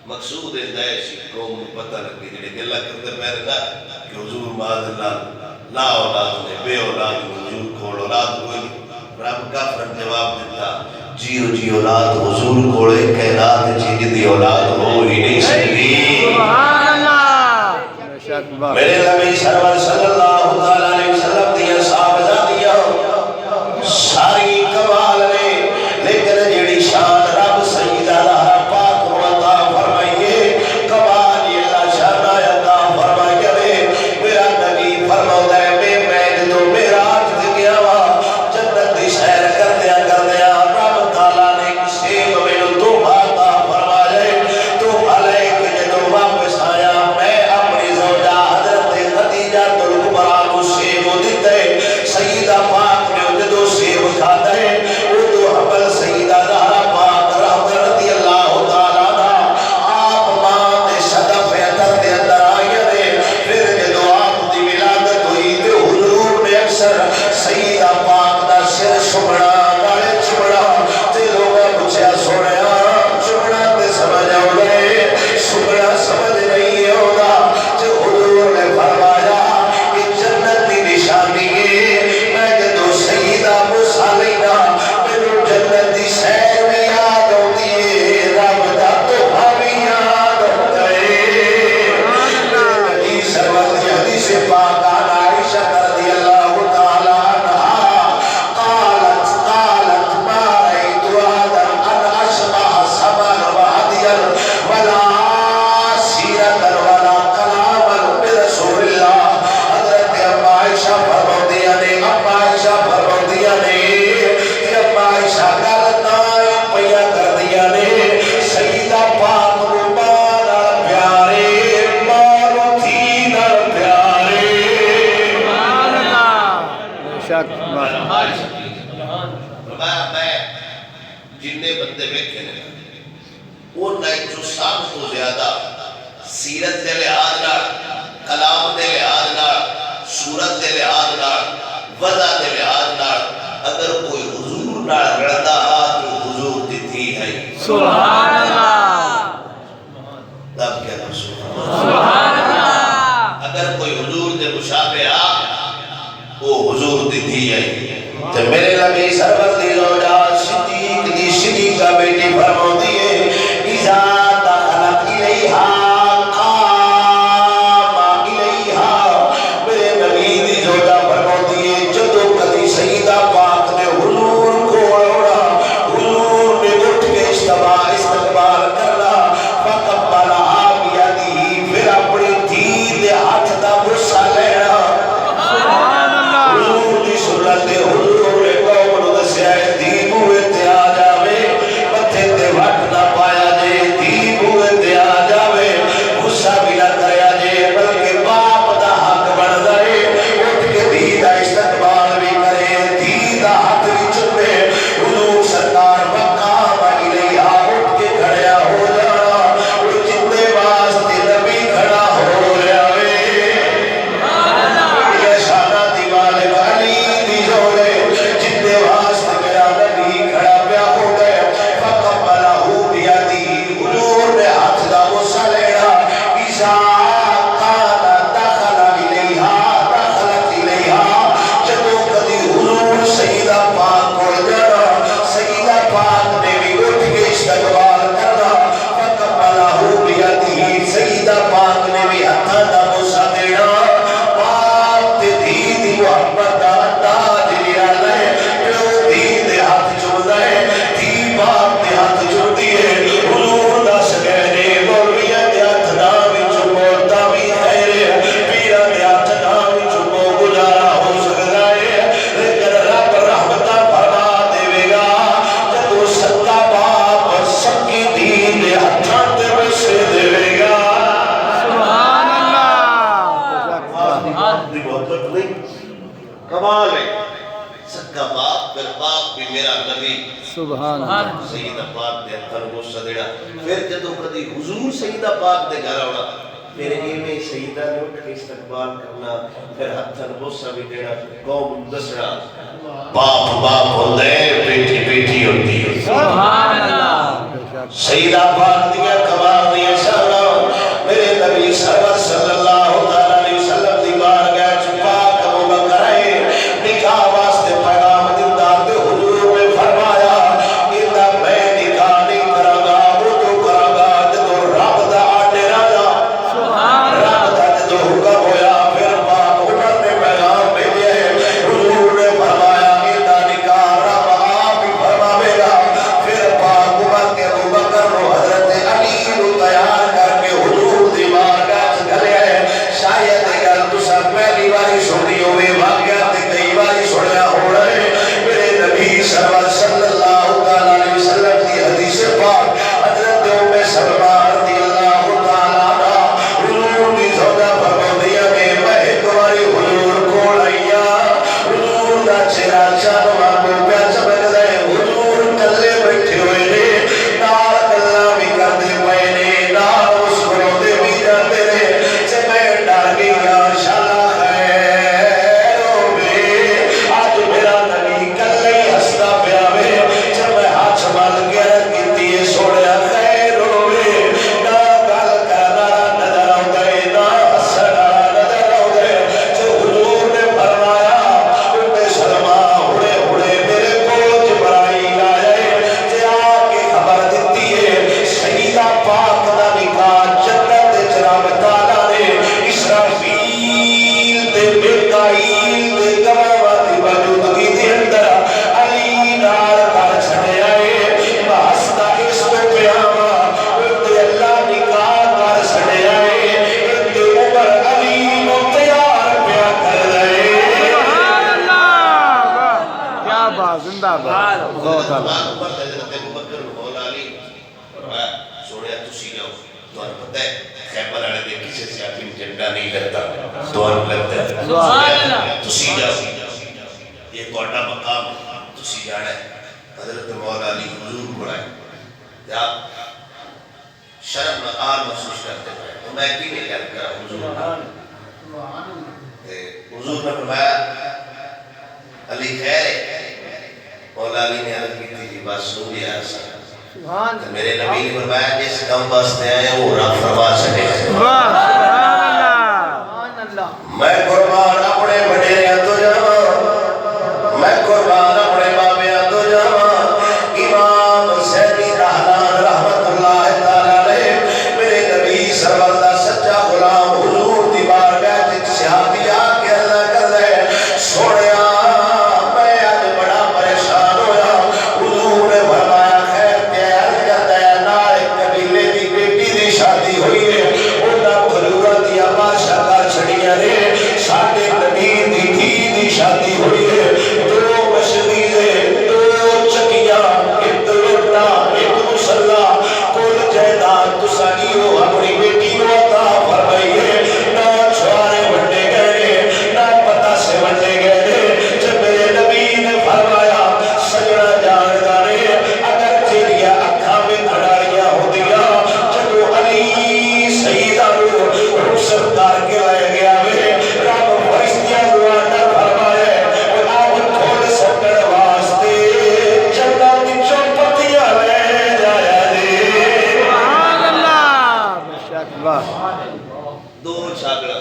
[SPEAKER 1] مقصود ہے سی قوم پتہ لگے جڑے گلا کرتے پہلے نا کہ حضور معاذ اللہ لا اولاد نے بے اولاد نے حضور کھول اولاد کوئی نہیں رب کافرن جواب دیتا جیو جی اولاد حضور کھولے کائنات جی دی اولاد ہو ہی نہیں سکتی
[SPEAKER 2] سبحان اللہ بے شک بات
[SPEAKER 1] میرے نبی سرور صلی اللہ علیہ وسلم دیا صحابہ دیا ساری کمال نے لیکن جیڑی شان رب سیدہ زہرا پاک کو عطا فرمائیے کمال یہ اللہ شان عطا فرمائیے میرا نبی فرماتا ہے میں جدو میرا آج گیا وا جنت دی سیر کر دیا رب تعالیٰ نے کسی میں تو عطا فرمائے تو علیک جدو واپس آیا میں اپنی زوجہ حضرت خدیجہ الکبریٰ کو سیب دیتے سیدہ پاک نے جدو سیب کھاتا ہے وہ تو حبل سیدہ زہرا پاک رحمت رضی اللہ تعالیٰ عنہ آپ ماں دے صدف عطر دے اندر آئیے دے پھر جدو آپ دی ولادت ہوئی تے حضور نے اکثر سیدہ پاک دا سر سمڑا گالے چمڑا تے لوگا پوچھا سوڑیا چمڑا تے سمجھ آؤ گئے سمڑا سمجھ نہیں ہوگا تے حضور نے فرمایا کہ جنت دی نشانی ہے میں جدو سیدہ موسیٰ لینا میرے جنت دی سیر میں یاد ہوتی ہے رب دا توفہ بھی یاد ہوتا ہے نبی سرور دی حدیث پاک عن عائشہ رضی اللہ تعالی عنہا قالت ما رأيت آدم ان اشبہ سمن وحدیا ولا سیرتا ولا کلاما برسول اللہ حضرت اما عائشہ فرمودیا نے کہ اما عائشہ گلتا پیا کر دیا نے سیدہ پاک مبارا پیارے مارو تھی نر پیارے
[SPEAKER 2] سبحان اللہ بے شک بات
[SPEAKER 1] میں جننے بندے بیٹھے نے وہ نہیں جو سب تو زیادہ سیرت دے لحاظ نال کلام دے لحاظ نال صورت دے لحاظ نال وضع دے لحاظ نال اگر کوئی حضور نال رلدا تو حضور دی تھی ہے
[SPEAKER 2] سبحان اللہ
[SPEAKER 1] تب کیا نام
[SPEAKER 2] سبحان اللہ
[SPEAKER 1] اگر کوئی حضور دے مشابہ وہ حضور دی تھی ہے تو میرے نبی سرور دی زوجہ صدیق دی صدیقہ بیٹی فرماتی ہے اذا دخلت الیہا قام الیہا میرے نبی دی زوجہ فرماتی ہے جدو کدی سیدہ پاک نے حضور کو اڑا حضور نے اٹھ کے استقبال کرنا فقبلہا بیدی پھر اپنی دھی دے ہاتھ دا بوسہ لینا
[SPEAKER 2] سبحان اللہ
[SPEAKER 1] حضور دی سنت حضور نے قوم نو دسیا ہے دی بوئے تے آ جاوے متھے تے وٹ نہ پایا جے دی بوئے تے آ جاوے غصہ بھی نہ کریا جے بلکہ باپ دا حق بن جائے اٹھ کے دی دا استقبال بھی کرے دی دا ہاتھ بھی چومے حضور سرکار مقام الیہا اٹھ کے کھڑیا ہو جانا وہ جتنے واسطے نبی کھڑا ہو جاوے یہ شانہ دی مالک علی دی جوڑے جتنے واسطے میرا نبی کھڑا پیا ہو گئے فقبلہو بیدی حضور نے ہاتھ دا بوسہ لینا اذا قال دخل الیہا دخلت الیہا جدو کدی حضور سیدہ پاک کو جانا سیدہ پاک نے بھی اٹھ کے استقبال کرنا فقبلہو بیدی سیدہ پاک نے بھی ہاتھ دا بوسہ دینا باپ تے دھی دی محبت دا انداز لیا لے پیو دھی دے ہاتھ چومدا ہے دھی باپ دے ہاتھ چومدی ہے حضور دس گئے نے مولویاں دے ہاتھ نہ وچ موتا بھی خیر پیراں دے ہاتھ نہ وچ مو گزارا ہو سکدا ہے لیکن رب رحمتاں فرما دے گا جدوں سکا باپ سکی دھی دے ہتھاں تے وسے دے گا
[SPEAKER 2] سبحان اللہ بے شک بات
[SPEAKER 1] دی محبت نہیں کمال ہے سکا باپ پھر باپ بھی میرا نبی
[SPEAKER 2] سبحان اللہ
[SPEAKER 1] سیدہ پاک دے ہتھاں نوں بوسہ دینا پھر جدوں کدی حضور سیدہ پاک دے گھر آونا پھر ایویں سیدہ نے اٹھ کے استقبال کرنا پھر ہتھاں نوں بوسہ بھی دینا قوم نوں دسنا باپ باپ ہوندا ہے بیٹی بیٹی ہوندی ہے
[SPEAKER 2] سبحان اللہ بے شک
[SPEAKER 3] سیدہ پاک دیا کمال دیا شانہ میرے نبی سرور صلی اللہ علیہ وسلم دی بارگاہ چ پاک ابو بکر ہے نکاح واسطے پیغام دیندا تے حضور نے فرمایا ایندا میں نکاح نہیں کراں گا او تو کراں گا جدوں رب دا آڈر آیا سبحان رب دا جدوں حکم ہویا پھر پاک عمر نے پیغام بھیجے حضور نے فرمایا ایندا نکاح رب آپ ہی فرماوے گا پھر پاک عمر کے ابو بکر کو حضرت علی کو تیار کر کے حضور دی بارگاہ چ گلے شاید گل تساں پہلی باری سنی ہوئے واقعہ تے کئی باری سنیا ہونا ہے میرے نبی سرور صلی اللہ علیہ وسلم کی حدیث پاک حضرت ام سلمہ رضی اللہ تعالی عنہا حضور دی زوجہ فرماندیاں کہ میں ایک باری حضور کول آئیا حضور دا چہرہ چاند وانگوں پیا چمکدا ہے حضور کلے بیٹھے ہوئے نے نال گلاں بھی کردے پئے نے نال مسکراندے بھی جاندے نے تے میں ڈر گیا انشاءاللہ خیر ہوے اج میرا نبی کلے ہی ہسدا پیا وے تے میں ہاتھ مل کے عرض کیتی ہے سونیا خیر ہوے نہ گل کرنا نظر آوندا ہے نہ ہسنا نظر آوندا ہے تے حضور نے فرمایا ام سلمہ ہوڑے ہوڑے میرے کول جبرائیل آیا ہے تے آ کے خبر دتی ہے سیدہ پاک دا نکاح جنت وچ رب تعالی نے اسرافیل تے میکائیل تے گواہاں دی موجودگی دے اندر علی نال کر چھڈیا ہے واسطہ اس تو پیاواں تے اللہ نکاح کر چھڈیا ہے تے عمر علی نو تیار پیا کر لے
[SPEAKER 2] سبحان اللہ واہ کیا بات زندہ باد بہت اعلیٰ
[SPEAKER 1] عمر حضرت ابو بکر مولا علی فرمایا سونیا تسی جاؤ تمہیں پتہ ہے خیبر والے دے کسی سے آدمی جھنڈا نہیں لگتا تمہیں لگتا ہے سبحان اللہ تسی جاؤ یہ تہاڈا مقام ہے تسی جانا ہے حضرت مولا علی حضور کو آئے یا شرم آر محسوس کرتے ہیں تو میں کی نہیں گل کرا حضور حضور نے فرمایا علی خیر ہے مولا علی نے عرض کی تھی بات سن لیا سبحان میرے نبی نے فرمایا جس کم واسطے آئے وہ رب فرما سکے
[SPEAKER 2] واہ سبحان اللہ
[SPEAKER 3] میں قربان اپنے وڈیریاں تو جاواں میں قربان اپنے بابیاں تو جاواں امام حسینی رحمان رحمت اللہ تعالی علیہ میرے نبی سرور دا سچا غلام حضور دی بارگاہ وچ صحابی آ کے اللہ کر دے سونیا میں اج بڑا پریشان ہویا حضور نے فرمایا خیر تے عرض کردا ہے نال ایک قبیلے دی بیٹی دی شادی ہوئی ہے اوندا بھلورا دیا بادشاہ کر چھڑیاں نے ساڈے نبی دی دھی دی شادی ہوئی ہے دو مشغیلے دو چکیاں ایک لوٹا ایک مسلح کل جائیداد تساں ایو اپنی بیٹی نو عطا فرمائی ہے نہ چھوارے ونڈے گئے نہ پتہ سے ونڈے گئے جب میرے نبی نے فرمایا سجنا جاندا نے اگر تیریاں اکھاں میں کھڑاڑیاں ہوندیاں جدوں علی سیدہ نو رخصت کر کے لے گیا وے رب فرشتیاں نو آڈر فرمایا اور آپ تھوڑے سکڑ واسطے جنت دی چوپتیاں لے جایا جی
[SPEAKER 2] سبحان اللہ بے شک واہ
[SPEAKER 1] دو چھاگڑا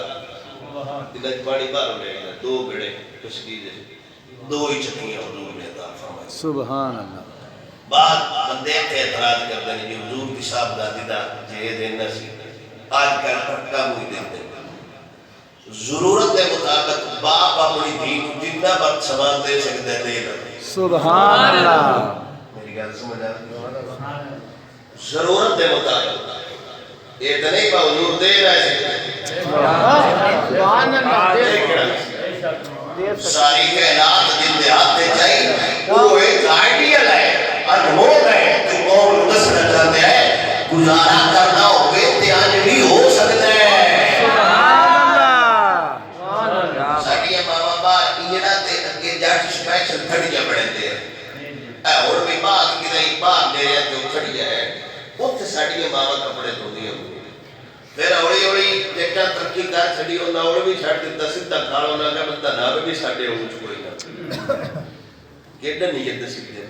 [SPEAKER 1] دلچ پانی بارو لے گیا دو گڑے کشکی دے دو ہی چکیاں حضور نے عطا فرمائی
[SPEAKER 2] سبحان اللہ
[SPEAKER 1] بعد بندے تے اعتراض کرتے ہیں کہ حضور کی صاحب دادی دا جے دینا سی آج کل پٹکا ہوئی دیتے ہیں ضرورت کے مطابق باپ اپنی دھی کو جتنا وقت سامان دے سکتے دے دے
[SPEAKER 2] سبحان اللہ
[SPEAKER 1] میری گل سمجھ آ ضرورت کے مطابق یہ تو نہیں پا حضور دے رہے سکتے
[SPEAKER 2] سبحان اللہ
[SPEAKER 1] ساری کائنات جن دے ہاتھ چاہیے وہ ایک آئیڈیل ہے انمول ہے کہ قوم دسنا چاہتے ہیں گزارا کرنا ہوئے تیان بھی ہو سکتا ہے
[SPEAKER 2] سبحان اللہ
[SPEAKER 1] ساڑھیا ماما با انجنا تے اگے جاٹ سپیشل کھڑیا بڑھے دے اے اور بھی باغ کی نہیں باغ میرے جو کھڑیا ہے وہ تے ساڑھیا ماما کپڑے دھو دیا ہوئے پھر اوڑی اوڑی جیٹا ترقی کر چھڑی ہونا اوڑ بھی چھڑ دیتا سدھا کھاڑا ہونا کہ بندہ نہ بھی ساڑھے ہو چکوئی نہ
[SPEAKER 3] کیڈا نیت دسی دے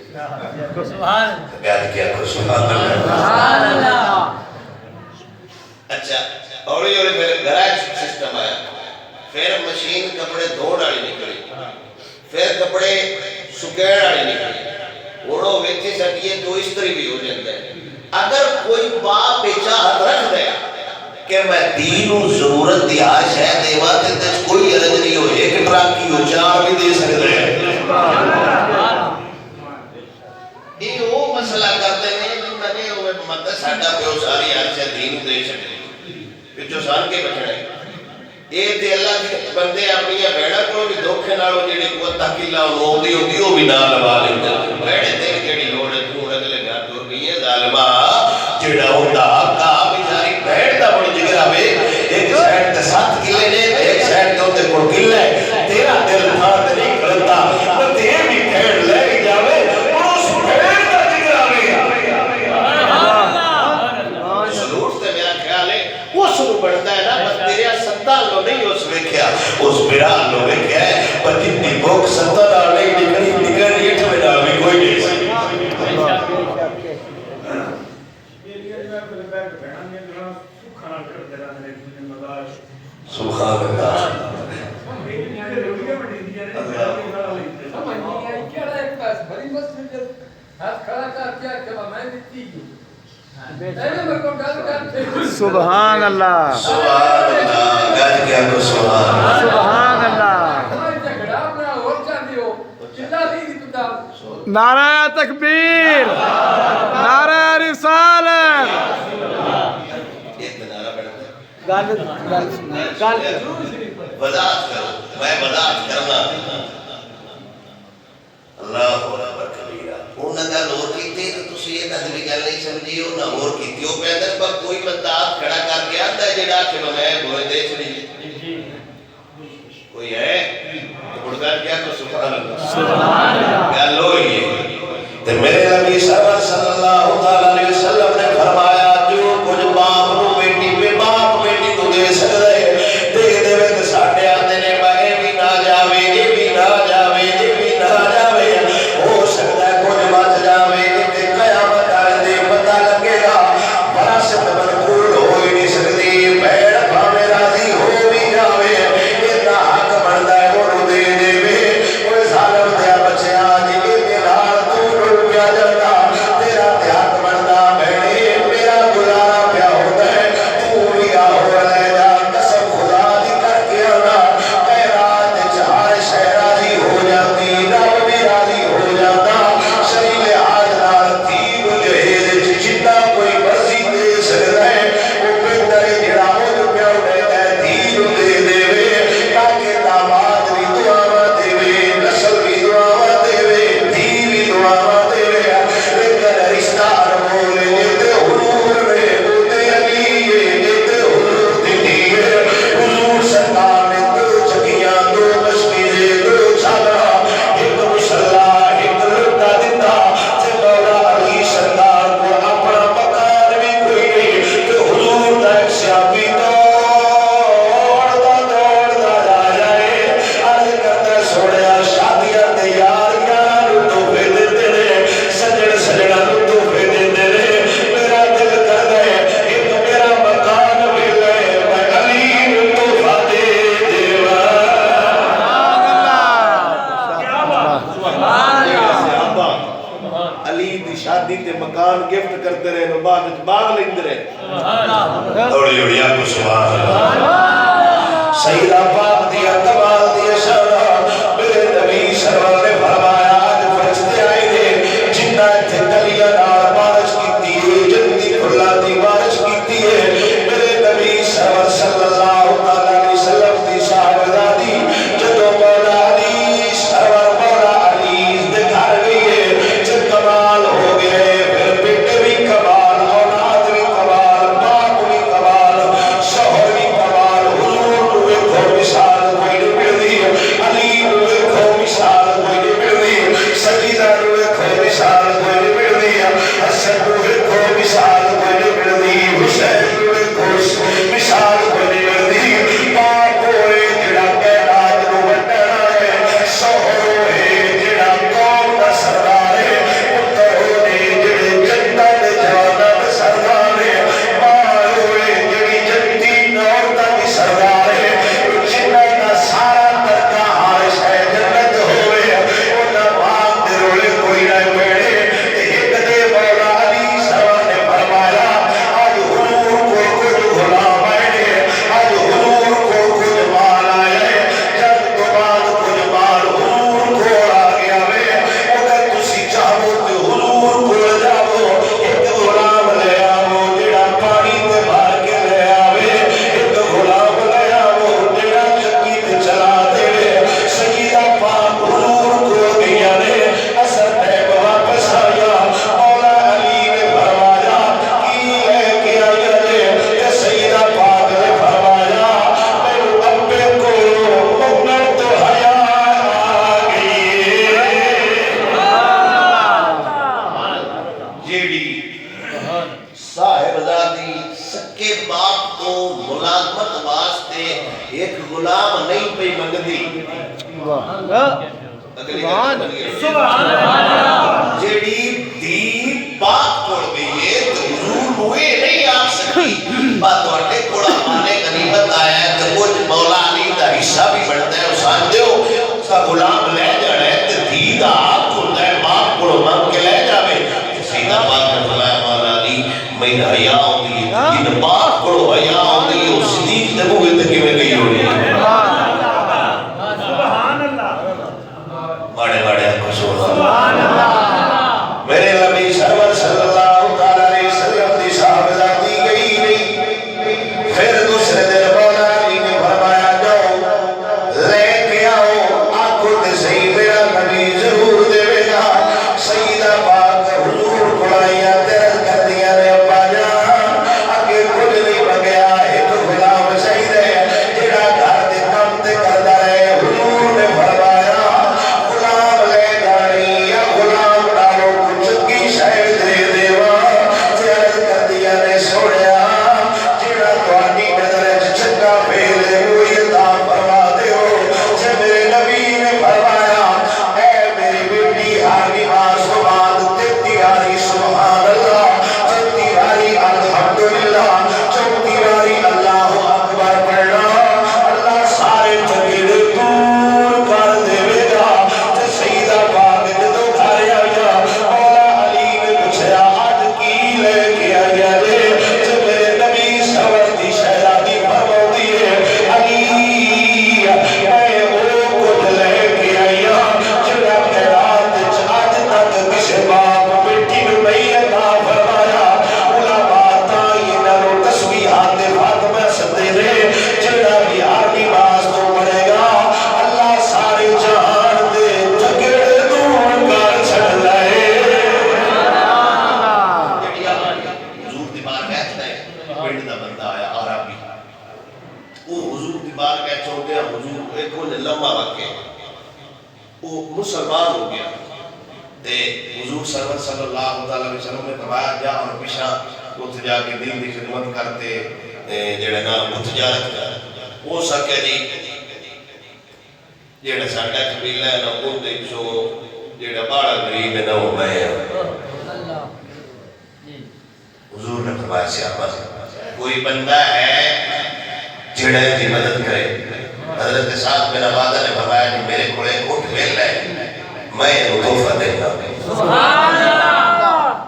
[SPEAKER 4] سبحان
[SPEAKER 3] بیان کیا کو سبحان
[SPEAKER 4] اللہ
[SPEAKER 3] اچھا اور یہ پھر گراج سسٹم آیا پھر مشین کپڑے دھوڑ والی نکلی پھر کپڑے سکیڑ والی نکلی وڑو ویچی سکیے تو استری بھی ہو جاتا ہے اگر کوئی باپ چاہت رکھ دے کہ میں دینوں ضرورت دیا شاید دیوا تے کوئی عرض نہیں ہو ایک ٹرک کی ہو چار بھی دے سکتے ہیں یہ وہ مسئلہ کرتے ہیں جنہوں نے وہ مدد ساڈا پیو ساری عرصہ دین دے سکتے پچھو سال کے بچڑے یہ تے اللہ کے بندے اپنی بھیڑا کو بھی دھوکے نال جڑی قوت تکیلا ہوندی ہوندی او بھی نہ لوا لیندے بھیڑے تے جڑی لوڑ تو اگلے گھر ٹر گئی ہے ظالما جڑا ہوندا کا بیچاری بھیڑ دا بڑی جگر آوے ایک سائیڈ تے 7 کلے نے ایک سائیڈ تے اوتے کوئی کلہ ہے تیرا دل تھا تے نہیں کرتا پر تے بھی بھیڑ لے جاوے اور اس بھیڑ دا جگر آوے ضرور تے میرا خیال ہے اس نو بڑھتا ہے نا بس تیرے سنتان لو نہیں اس ویکھیا اس بیران لو ویکھیا ہے پر جتنی بھوک سنتان نہیں نکلی اٹھ میں نال بھی کوئی نہیں سکتی سبحان اللہ
[SPEAKER 2] سبحان اللہ
[SPEAKER 3] سبحان اللہ گاج کیا کو
[SPEAKER 2] سبحان اللہ نعرہ تکبیر نعرہ رسالت
[SPEAKER 3] وضاحت کرو میں وضاحت کرنا اللہ اکبر کبیرہ انہاں گل اور کیتی تے تسی انہاں دی گل نہیں سمجھی انہاں اور کیتی او پیدل پر کوئی بندہ ہاتھ کھڑا کر کے آندا ہے جڑا کہ میں بوئے دیکھ نہیں کوئی ہے بڑھگار کیا تو سبحان اللہ گل ہوئی تے میرے نبی صلی اللہ علیہ وسلم نے فرمایا جو کچھ باپ نو بیٹی پہ باپ بیٹی تو دے سکدا ہے دے دے تے ساڈے آندے نے بھائی بھی نہ جاوے یہ بھی نہ جاوے یہ بھی نہ جاوے ہو سکتا ہے کچھ بچ جاوے تے قیامت والے دے پتہ لگے گا وراثت منقول ہو ہی نہیں سکتی بھیڑ بھاوے راضی ہو بھی جاوے اتنا حق بندا ہے وہ دے دے کوئی ظالم دیا بچیا جی کے نال تو ڈر پیا جاتا تیرا حق بندا بھیڑے میرا گزارا پیا ہوتا ہے تو بھی آہو لے جا قسم خدا دی کر کے آنا خیرات چار شے راضی ہو جاتی رب بھی راضی ہو جاتا صحیح لحاظ نال تین جہیز جتنا کوئی مرضی دے سکتا ہے وہ بہتر جڑا ہو جو پیا ہوتا ہے تین دے دے تاکہ داماد بھی دعا دے نسل بھی دعا دے دھی بھی دعا دے لیکن رشتہ ارمول جتے حضور نے بوتے علی جتے حضور دی حضور سرکار نے دو چکیاں دو مشکیزیں دو چھالا ایک مسلح ایک لٹا دیتا سے مولا علی سرکار کو اپنا مکان بھی کوئی نہیں کہ حضور دا ایک سیابی دوڑتا جا جائے عرض کرتا سوڑیا شادیاں تے یار یار تحفے دیتے رہے سجن سجنا تحفے دیتے رہے میرا دل کر دے ایک میرا مکان بھی لے میں علی نو تحفہ دے دیوا علی دی شادی تے مکان گفٹ کرتے رہے نو بعد باغ لیندے رہے اوڑی اوڑی کو سبحان اللہ سیدہ پاک دی کمال دی شان میرے نبی سرور نے فرمایا آج فرشتے آئے نے جنہ تے کلیاں نال بارش کیتی ہے جنتی کھلا دی بارش کیتی ہے میرے نبی سرور صلی اللہ علیہ وسلم دی صاحبزادی جدو مولا علی سرور مولا علی دے گھر گئی ہے جب کمال ہو گئے پھر بیٹے بھی کمال اولاد بھی کمال باپ بھی کمال شوہر بھی کمال حضور کو مثال کوئی نہیں دی سکے باپ کو ملازمت واسطے ایک غلام نہیں پہ منگدی
[SPEAKER 4] سبحان اللہ
[SPEAKER 3] جیڑی دی باپ کوڑ گئی ہے تو حضور ہوئے نہیں آ سکی بات واٹے کوڑا مانے غنیمت آیا ہے تو کچھ مولا علی دا حصہ بھی بڑھتا ہے اسان دیو اس کا غلام لے جانا ہے تو دی دا آپ کھلتا ہے باپ کوڑ مانگ کے لے جاوے سیدہ باپ نے فرمایا مولا علی میں نے حیاء ہوتی ہے جن باپ کوڑ حیاء ہوتی ہے اس صدیق دبو گئے تکی میں گئی ہو رہی ہے بڑے بڑے سبحان اللہ میرے نبی سرور صلی اللہ علیہ وسلم دی صاحب دی گئی نہیں پھر دوسرے دن مولا علی نے فرمایا جاؤ لے کے آؤ آنکھوں تے صحیح میرا نبی ضرور دے گا سیدہ پاک حضور کڑائیاں تیرز کر دیا نے ابا جان اگے کچھ نہیں بگیا ایک غلام شہید ہے جڑا گھر دے کم تے کردا رہے حضور نے فرمایا غلام لے جانی یا غلام ڈالو کچھ کی شاید دے دیوا تیرز کر دیا نے سوڑیا جڑا توانی نظر چنگا پھیلے ہوئی عطا فرما دے ہو جے میرے نبی نے فرمایا اے میری بیٹی ہاری نماز کو بعد تیتی ہاری سبحان اللہ تیتی ہاری الحمدللہ چوتی ہاری اللہ اکبر پڑھنا اللہ سارے جگڑے دور کر دے گا تے سیدہ پاک جدو گھر آیا مولا علی نے پوچھا آج کی لے کے آیا جے تے میرے نبی سرور دی شہزادی فرماتی ہے علی میں وہ کچھ لے کے آیا جڑا خیرات آج تک کسی باپ بیٹی نو نہیں عطا فرمایا علماء تائیں نالو تسبیحات فاطمہ سدے نے جڑا بھی ہر نماز کو پڑھے گا اللہ سارے جہان دے جھگڑے دور کر چھڑ لائے حضور دی بار بیٹھتا ہے پنڈ دا بندہ آیا عربی وہ حضور دی بار بیٹھ چھوڑ گیا حضور ایک وہ لمبا واقعہ وہ مسلمان ہو گیا تے حضور صلی اللہ علیہ وسلم نے فرمایا جا ہم پیشا اتھ جا کے دین دی خدمت کرتے جڑا نا تجارت کر وہ سکے جی جڑا ساڈا قبیلہ ہے نا وہ دیکھو جڑا بڑا غریب ہے نا وہ میں
[SPEAKER 4] اللہ
[SPEAKER 3] حضور نے فرمایا صحابہ کوئی بندہ ہے جڑا دی مدد کرے حضرت سعد بن عبادہ نے فرمایا کہ میرے کھڑے اٹھ مل ہے میں تحفہ دے گا
[SPEAKER 4] سبحان اللہ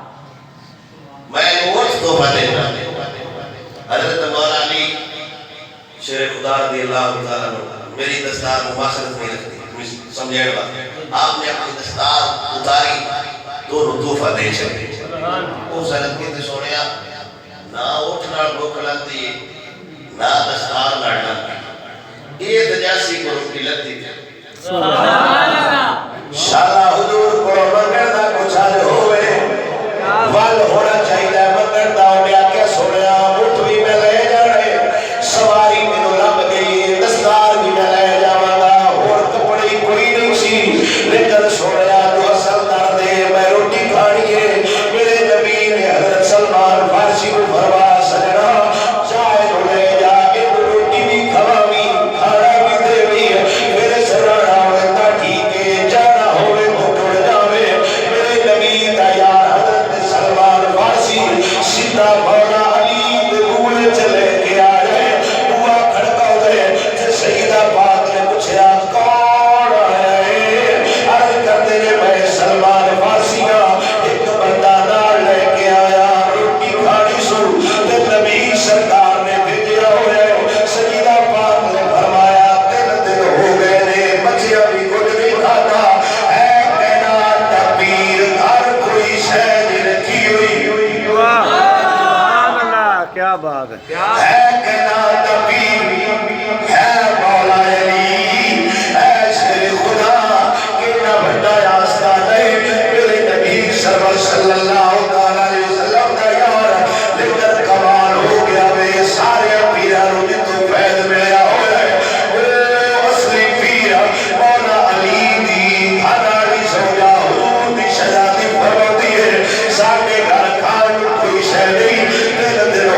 [SPEAKER 3] میں وہ تحفہ دے گا حضرت مولا علی شیر خدا رضی اللہ تعالیٰ میری دستار مباشرت نہیں رکھتی سمجھے گا آپ نے اپنی دستار اتاری دونوں تحفہ دے چکے وہ سرد کے تے سونیا نہ اٹھنا بھوک لگتی نہ دستار لڑنا یہ تجاسی کو روکی لگتی
[SPEAKER 4] سبحان اللہ
[SPEAKER 3] شالا حضور کو منگڑ دا کچھ آج ہوئے وال ہونا چاہیے منگڑ دا انہیں آکے سوڑیا اٹھ بھی میں لے جانے سواری میں نو لب گئی دستار بھی میں لے جاواں گا اور کپڑی کوئی نہیں سی لیکن سوڑیا جو اصل در دے میں روٹی کھانی ہے میرے نبی نے حضرت سلمان فارسی کو فرما سجنا چاہے نو لے جا ایک روٹی بھی کھواوی کھانا بھی دے بھی میرے سرانا ہوتا ٹھیک ہے جانا ہوئے تو ٹوڑ جاوے میرے نبی دا یار حضرت سلمان فارسی سیدھا مولا علی دلول چلے کے آئے دعا کھڑکا ہوئے تے سیدہ پاک نے پوچھا کون آئے عرض کرتے نے میں سلمان فارسی کا ایک بندہ نال لے کے آیا روٹی کھانی سو تے نبی سرکار نے بھیجا ہوئے سیدہ پاک نے فرمایا 3 دن ہو گئے نے بچیا بھی کچھ نہیں کھاتا ہے کہنا تکبیر ہر کوئی شے نہیں رکھی ہوئی
[SPEAKER 2] سبحان اللہ کیا بات ہے
[SPEAKER 3] ہے کہنا تکبیر ہے مولا علی ہے شیر خدا کہنا بڑا آستہ نہیں میرے نبی سرور صلی اللہ علیہ وسلم کا یار لیکن کمال ہو گیا بے سارے پیرانوں جتوں فیض ملیا ہوا ہے وہ اصلی پیر مولا علی دی گھرالی سوجا حضور دی شہزادی فرماتی ہے ساڈے گھر کھان کو کوئی شے نہیں 3 دن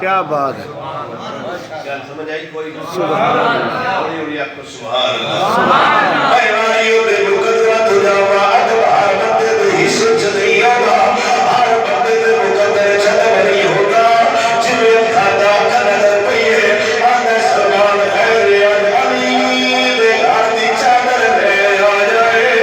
[SPEAKER 2] کیا بات ہے
[SPEAKER 1] کیا سمجھ آئی کوئی
[SPEAKER 2] سبحان اللہ
[SPEAKER 1] ہوئی ہوئی آپ کو سبحان اللہ بھائیوانیوں دے مقدرہ تو جاوا ادبار بندے دے ہی سچ نہیں آگا ہر بندے دے مقدر چھت بنی ہوتا جنہیں کھاتا کا نظر پئیے آنے سلمان خیر علی دے آردی چادر لے آ جائے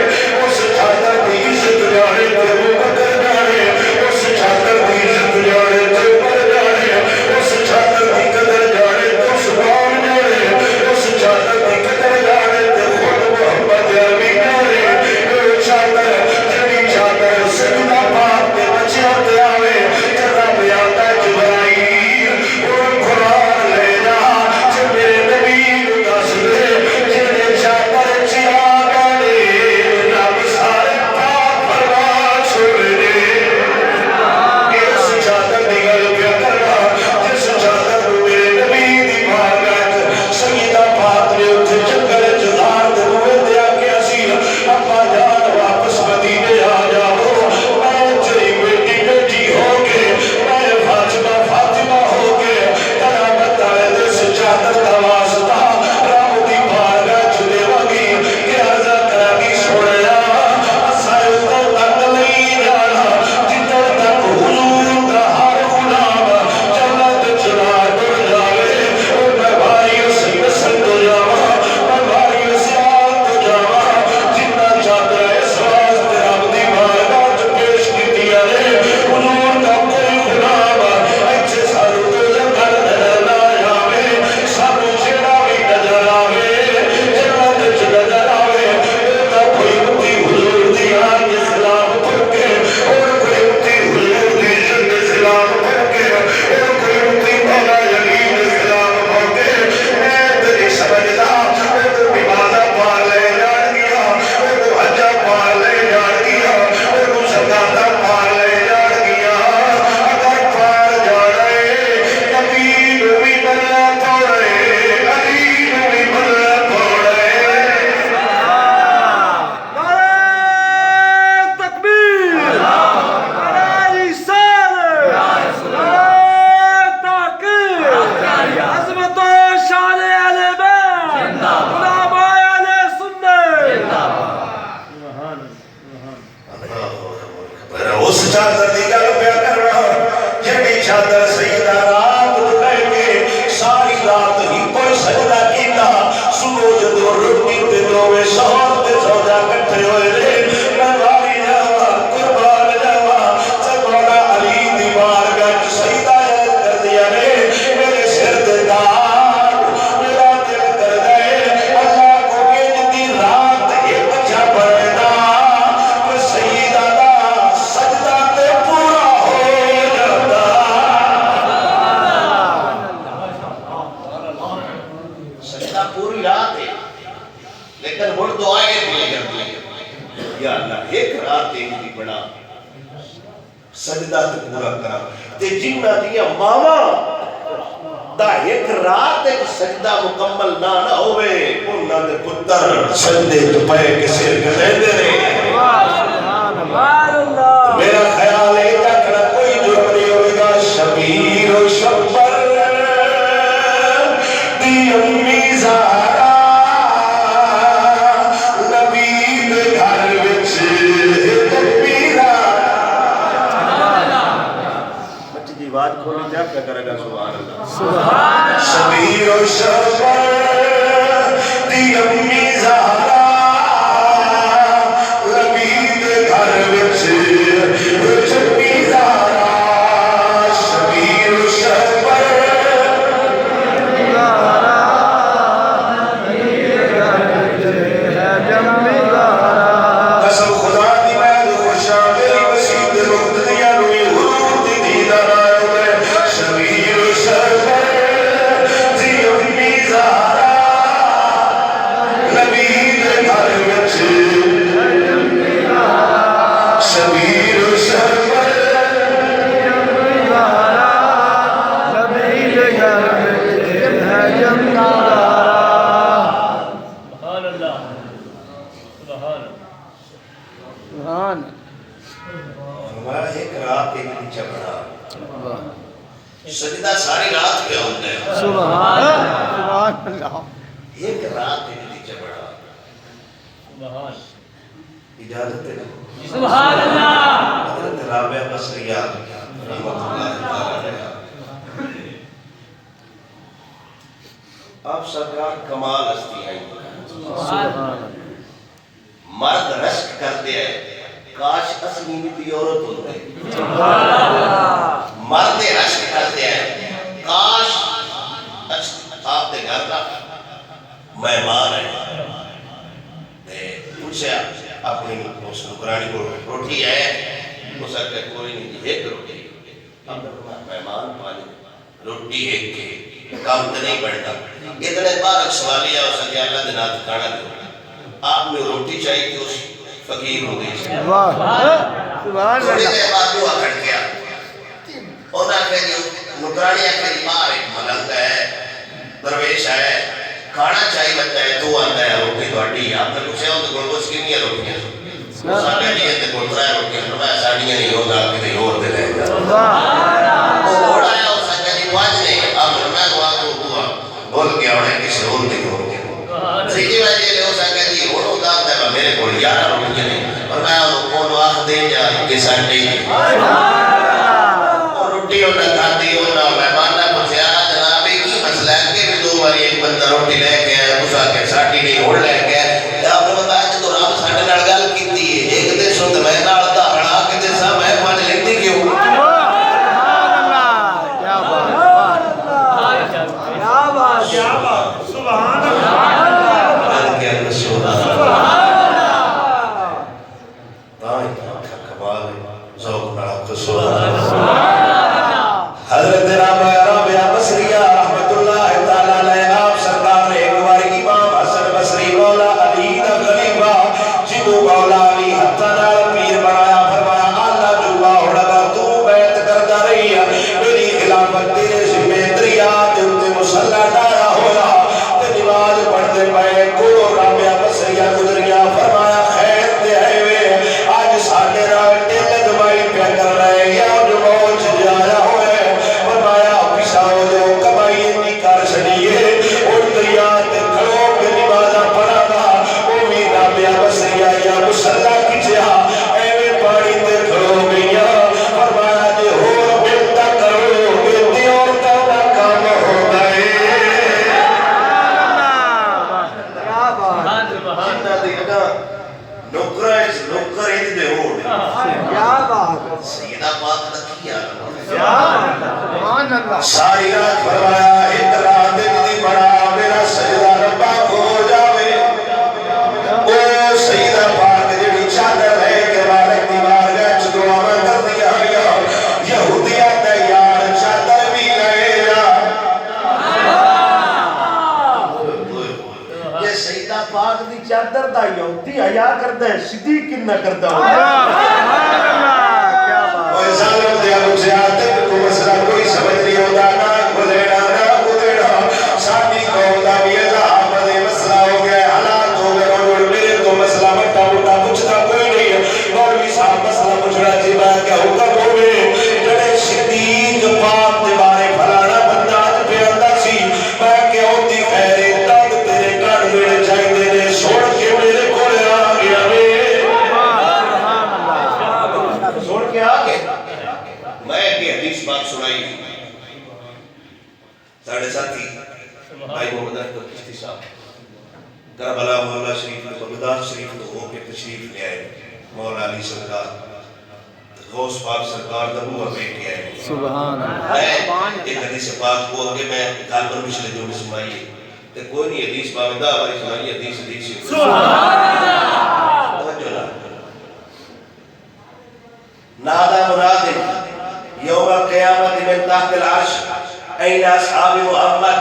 [SPEAKER 1] اس چادر دی عزت جانے تے مقدر جانے اس چادر دی عزت جانے تے پر جانے اس چادر دی قدر جانے تو سبحان جانے اس چادر دی قدر جانے تے خود محمد عربی جانے چادر جنی چادر سجدہ پاک دے بچیاں تے آوے جدا بیاتا جبرائیل اور قرآن لے جا جو میرے نبی کو دس دے جنہیں چادر چیا گانے رب سارے پاک فرما چھوڑے اس چادر دی گل پیا کرنا جس چادر کو میرے نبی دی بارگاہ سیدہ پاک نے اتھے جنگل جزار دے ہوئے دیا کہ اسی ابا جان واپس مدینے آ جاؤ میں تیری بیٹی بیٹی ہو کے میں فاطمہ فاطمہ ہو کے ترا بتائے دس چادر کا واسطہ رب دی بارگاہ چلے وگی کہ عرضہ کرا کی سوڑیا اسائے اتر تک نہیں جانا جتر تک حضور کا ہر غلام جنت چلا ڈر جاوے اور میں بھائیوں سے نسل ہو جاوا میں بھائیوں سے آت ہو جاوا جتنا چادر اس واسطے رب دی بارگاہ چ پیش کی ہے حضور کا کوئی غلام اچھے سالوں تو جنگل نظر نہ آوے سانو جیڑا بھی نظر آوے جنت چ نظر آوے تا کوئی متی حضور دی آن اسلام پڑھ کے اور کوئی متی حضور دی جن اسلام پڑھ کے اور کوئی متی مولا یقین اسلام پڑھ کے میں تیری سمجھدا اور نمازہ پار لے جان گیا اور حجہ پار لے جان گیا اور زکاتہ پار لے جان گیا اگر پار جانے نبی بھی بننا پڑے علی بھی بننا پڑے
[SPEAKER 2] نعرہ تکبیر نعرہ رسالت نعرہ تحقیق عظمت و شان اہل بیت علماء اہل سنت
[SPEAKER 3] اس چادر دی گل پیا کر رہا جڑی چادر سیدہ رات تو لے کے ساری رات ہی کوئی سجدہ کیتا صبح جدو روٹی تے دوویں شوہر تے زوجہ کٹھے ہوئے رے میں واری جاوا قربان جاوا جب مولا علی دی بارگاہ وچ سجدہ کر دیا رے میرے سر تے دار میرا دل کر گئے اللہ کو کہ جدی رات ایک جا پڑدا سیدہ دا سجدہ تے پورا ہو جاتا سجدہ پوری رات ہے لیکن ہن دعائیں بھی کرتی یا اللہ ایک رات ایک دی بڑا سجدہ تے پورا کرا تے جنہ دیا ماواں دا ایک رات ایک سجدہ مکمل نہ ہوئے انہاں دے پتر سجدے تو پے کے سر کٹیندے رہے میرا خیال ہے کہ کوئی جرم نہیں ہوئے گا شبیر و شبر دی امی زہرا نبی دے گھر وچ تکبیرا بچی دی آواز کھولی تے کیا کرے گا سبحان اللہ شبیر و شبر دی امی زہرا شبیر و شربر سجدہ ساری رات پہ ہوتا ہے.
[SPEAKER 2] سبحان اللہ.
[SPEAKER 3] ایک رات کے نیچے بڑا اجازت ہے.
[SPEAKER 4] سبحان اللہ.
[SPEAKER 3] حضرت رابعہ بصریہ رحمۃ اللہ تعالی. آپ سرکار کمال ہستی ہیں. مرد رشک کرتے ہیں کاش اصلی میں بھی عورت ہوتے. مرد رشک کرتے ہیں کاش آپ دے گھر کا مہمان ہے پوچھا اپنی اس نکرانی کو روٹی ہے اس کا کوئی نہیں ایک روٹی. مہمان پانی روٹی ایک کے کام تو نہیں بڑھتا. اتنے بار سوالیہ اس کے اللہ دے نات کھانا دو. آپ نے روٹی چاہیے کہ اس فقیر ہو گئی.
[SPEAKER 2] واہ سبحان
[SPEAKER 3] تھوڑی
[SPEAKER 2] اللہ.
[SPEAKER 3] دیر بعد وہ کھڑ گیا اور آ کے نکرانی آخری بار ایک ملنگ ہے درویش ہے کھانا چاہیے بچہ ہے تو آتا ہے روٹی تھوڑی. آپ نے پوچھا ہوں تو گلگوش کی نہیں ہے روٹیاں. ساڈے نہیں ہے تے گل رہا روٹیاں فرمایا ساڈیاں نہیں ہوگا کتے اور دے لے جا. وہ گھوڑا ہے اس کا جی پانچ نہیں اب میں دعا کو ہوا بول کے اوڑے کسی اور دے ہو گیا. تیجی وجہ لے اس کا جی ہوڑو دار دے میرے کو 11 روٹیاں نہیں اور میں ان کو آخ دے جا کہ ساڈے روٹی انہیں کھاتی انہیں مہمان نے پوچھا جناب کی مسئلہ ہے کہ بھی 2 بار ایک بندہ روٹی لے کے آیا اس آ کے ساڈی نہیں ہوڑ لے کے آیا. آپ نے بتایا کہ تو رب ساڈے نال گل کیتی ہے ایک دے سو تے میں نال دھاڑا کہ تے سا میں پانچ لیندی کیوں.
[SPEAKER 2] کیا بات
[SPEAKER 4] کیا بات.
[SPEAKER 2] سبحان اللہ.
[SPEAKER 3] کیا رسول اللہ کمال ذوق نال رسول حضرت رابعہ بصریہ رحمۃ اللہ تعالی علیہ. آپ سرکار نے ایک بار امام حسن بصری مولا علی دا خلیفہ جدو مولا علی ہتھاں نال پیر بنایا فرمایا اللہ جو باوڑا دا تو بیعت کردا رہی ہے میری خلافت تیرے ذمہ دریا تے مصلی ڈایا ہویا تے نماز پڑھدے پئے کولو رابعہ بصریہ گزریا فرمایا خیر تے ہے وے اج ساڈے نال ٹل دمائی پیا کر رہے یا جو موج جایا ہوئے فرمایا پیشاو جو کمائی اتنی کر چھڑیے اور دریا تے کھڑو کے نمازاں پڑھا گا وہ بھی رابعہ بصریہ یا مصلی کیجیا ایویں پانی تے کھڑو گئیا فرمایا جے ہور ملتا کرو گے تے عورتاں دا کام ہو گئے.
[SPEAKER 2] کیا بات.
[SPEAKER 3] جنہ دی اگاں نوکر انج دے ہون
[SPEAKER 2] کیا بات.
[SPEAKER 3] سیدہ پاک دا کی حال
[SPEAKER 2] سبحان اللہ.
[SPEAKER 3] ساری رات فرمایا ایک رات دی بڑا میرا سجدہ ربا کو جاوے. او سیدہ پاک جڑی چادر لے کے مالک دی بارگاہ وچ دعاواں کردی آئیاں یہودیاں تے یار چادر بھی لے جا.
[SPEAKER 5] یہ سیدہ پاک دی چادر دا یہودی حیا کردا ہے صدیق کنا کردا ہو.
[SPEAKER 2] سبحان اللہ. کیا بات.
[SPEAKER 3] اوے ظالم دے مجھے کو مسئلہ کوئی سمجھ نہیں ہوتا نہ کھلینا نہ کھلینا ساڈی قوم دا بھی اللہ بڑے مسئلہ ہو گیا حالات ہو گئے اور میرے تو مسئلہ مٹا مٹا پوچھتا کوئی نہیں مولوی صاحب مسئلہ پوچھنا جی میں کیا حکم ہوئے جڑے صدیق پاک دے بارے فلانا بندہ آج پہ آتا سی میں کیا ہوتی خیرے تب تیرے کڑ میرے چاہیے نے سوڑ کے میرے کولے آ گیا
[SPEAKER 5] سن کے آ کے
[SPEAKER 3] میں ایک حدیث بات سنائی ساڑھے ساتھی بھائی محمد احمد چشتی صاحب کربلا مولا شریف کو بغداد شریف کو ہو کے تشریف لے آئے مولا علی سرکار غوث پاک سرکار دا ہوا بیٹھ آئے.
[SPEAKER 2] سبحان اللہ.
[SPEAKER 3] میں ایک حدیث پاک کو کہ میں کال پر پچھلے جو میں سنائیے تے کوئی نہیں حدیث باوندہ ہماری سنائیے حدیث
[SPEAKER 4] سبحان اللہ.
[SPEAKER 3] توجہ نہ نادا مناد یوم القیامت من تحت العرش این اصحاب محمد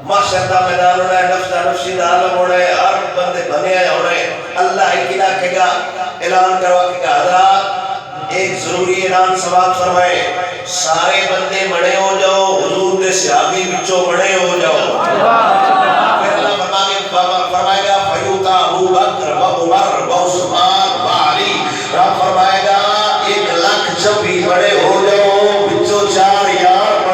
[SPEAKER 3] محشر دا میدان ہونا ہے نفس دا نفسی دا عالم ہونا ہے ہر بندے بنے آئے ہونا ہے اللہ اکیدہ کے گا اعلان کروا کے گا حضرات ایک ضروری اعلان سماعت فرمائے سارے بندے بڑے ہو جاؤ حضور دے صحابی بچوں بڑے ہو جاؤ. پھر اللہ فرمائے گا فیوتا ابو بکر و عمر و عثمان و علی رب فرمائے گا 1 لاکھ جب بھی بڑے ہو جاؤ بچوں 4 یار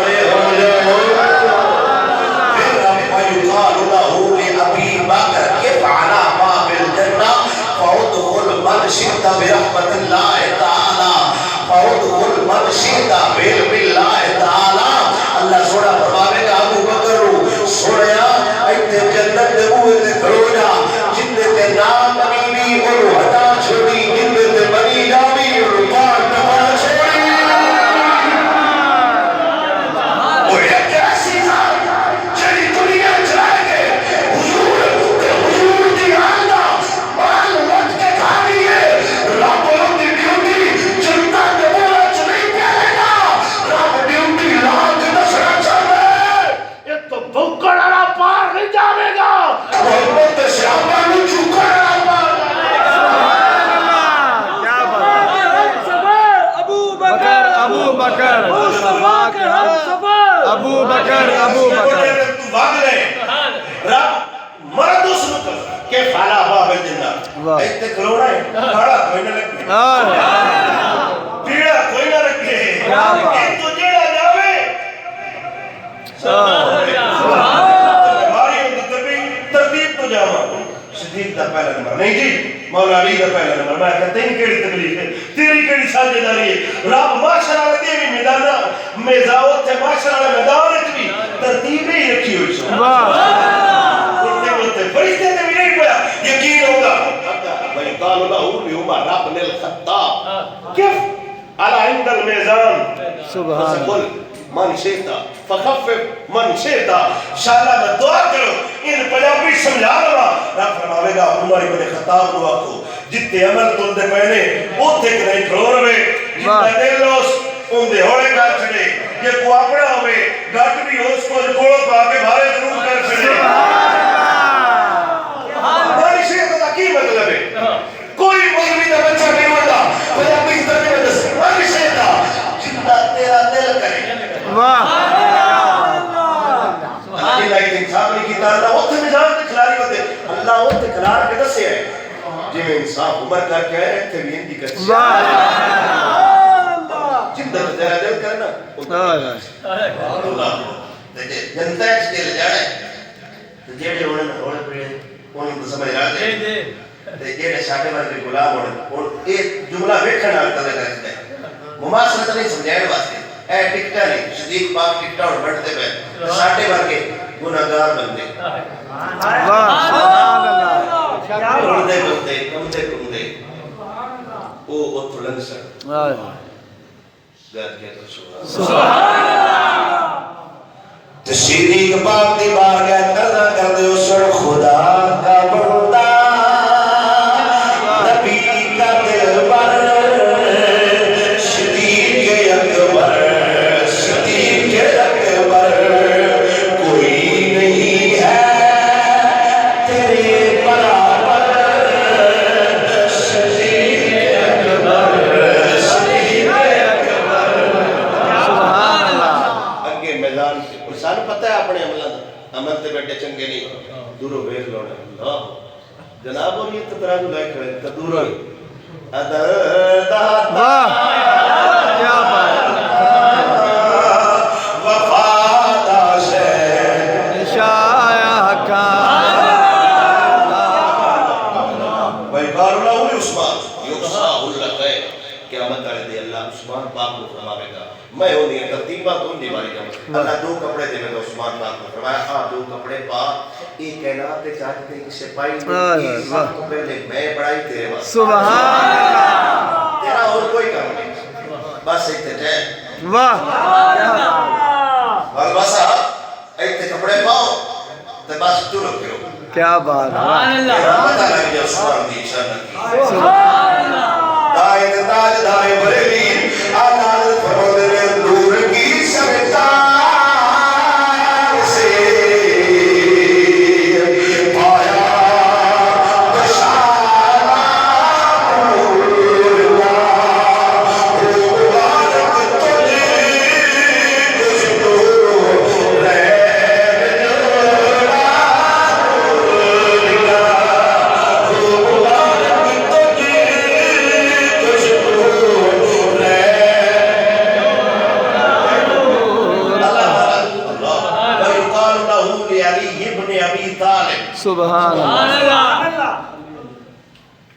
[SPEAKER 2] ابو بکر ابو بکر
[SPEAKER 3] تو بھاگ لے رب مرد اس وقت کہ فالا باب الجنہ ایتے کھلونا ہے کھڑا کوئی نہ لگے پیڑا کوئی نہ رکھے یہ تو جیڑا جاوے ہماری ترتیب تو جاواں صدیق دا پہلا نمبر نہیں جی مولا علی دا پہلا نمبر میں کہتا تین کیڑی تکلیف ہے تیری کیڑی ساجداری ہے رب معاشر والے دی بھی میدان میزاوت تے معاشر والے میدان وچ بھی ترتیب ہی رکھی ہوئی سو فرشتے تے بھی نہیں پیا یقین ہوگا بھائی قال له اليوم رب الخطاب كيف على عند الميزان
[SPEAKER 2] سبحان
[SPEAKER 3] قل من شئت فخفف من شئت انشاءاللہ میں دعا کرو ان پنجابی سمجھا لوا رب فرماوے گا عمر ابن خطاب کو آکھو جتے عمل تل دے پہنے اوتھے کہ نہیں کھلو رہے جتے دل لوس ان دے ہوڑے کر چھڑے یہ کو اپنا ہوئے گھٹ بھی اس کو کوڑ پا کے بھارے ضرور کر چھڑے ہماری شیخ کا کی مطلب ہے کوئی مولوی کا بچہ نہیں ہوتا پنجابی اس طرح میں دس ہماری شیخ کا جتنا تیرا دل کرے
[SPEAKER 2] واہ
[SPEAKER 3] اللہ کی انصاف نہیں کیتا اللہ اوتھے نظام تے کھلاری ہوتے اللہ اوتھے کھلار کے دسے ہے جی میں انصاف عمر کر کے آئے ایتھے بھی اندی کرتے جندہ تیرا دل کرنا اللہ جنتا ہے اس کے لے جانا ہے جیڑے ہونے نہ ہونے پڑے انہوں تو سمجھ رہا دے جیڑے شاہدے مرد غلام ہونے اور ایک جملہ ویکھن آگتا لے کرتے ہیں مماثلت نہیں سمجھائے واسطے اے ٹکٹا نہیں صدیق پاک ٹکٹا اور بڑھتے پہ ساٹھے بار کے گناہگار بندے کمدے بندے کمدے کمدے او اتھلنگ سر گھر کیا تو سبحان صدیق پاک دی بارگاہ کرنا کر دے اسر خدا کا بندہ نبی کا دلبر صدیق اکبر صدیق اکبر کوئی نہیں ہے تیرے برابر صدیق اکبر صدیق اکبر
[SPEAKER 2] سبحان اللہ
[SPEAKER 3] اگے میدان سان پتہ ہے اپنے عمل تے بیٹھے چنگے نہیں دورو ویکھ لونا اللہ جناب اور یہ تتراجو لائے کھڑے تدورو ادر داتا
[SPEAKER 2] کیا بات
[SPEAKER 3] وفادہ سے
[SPEAKER 2] شاہ کا
[SPEAKER 3] بھائی بارو لاؤلی عثمان یقصاہ اللہ ہے قیامت آئے دے اللہ عثمان پاک کو فرماوے گا میں ہوں نہیں ترتیبہ تو نہیں باری جاؤں اللہ دو کپڑے دے میں عثمان پاک کو فرمایا ہاں دو کپڑے پا ایک کہنات تے چاہتے ہیں کسے پائی ایک سب کو پہلے میں بڑائی تیرے بات
[SPEAKER 2] سبحان اللہ
[SPEAKER 3] تیرا اور کوئی کام نہیں بس ایک تے جائے
[SPEAKER 2] واہ
[SPEAKER 3] اور بس ایک تے کپڑے پاؤ تے بس تو رکھ کرو
[SPEAKER 2] کیا بات
[SPEAKER 4] سبحان اللہ
[SPEAKER 3] رحمت لگ جائے عثمان دی شان کی
[SPEAKER 2] سبحان اللہ
[SPEAKER 3] دائے تاج دائے بریلی آدھال فرمودے میں دور کی سمتا سے پایا بشارہ مورنا مبارک تجھے کشتو رہن جوڑا مورنا مبارک تجھے کشتو
[SPEAKER 2] سبحان اللہ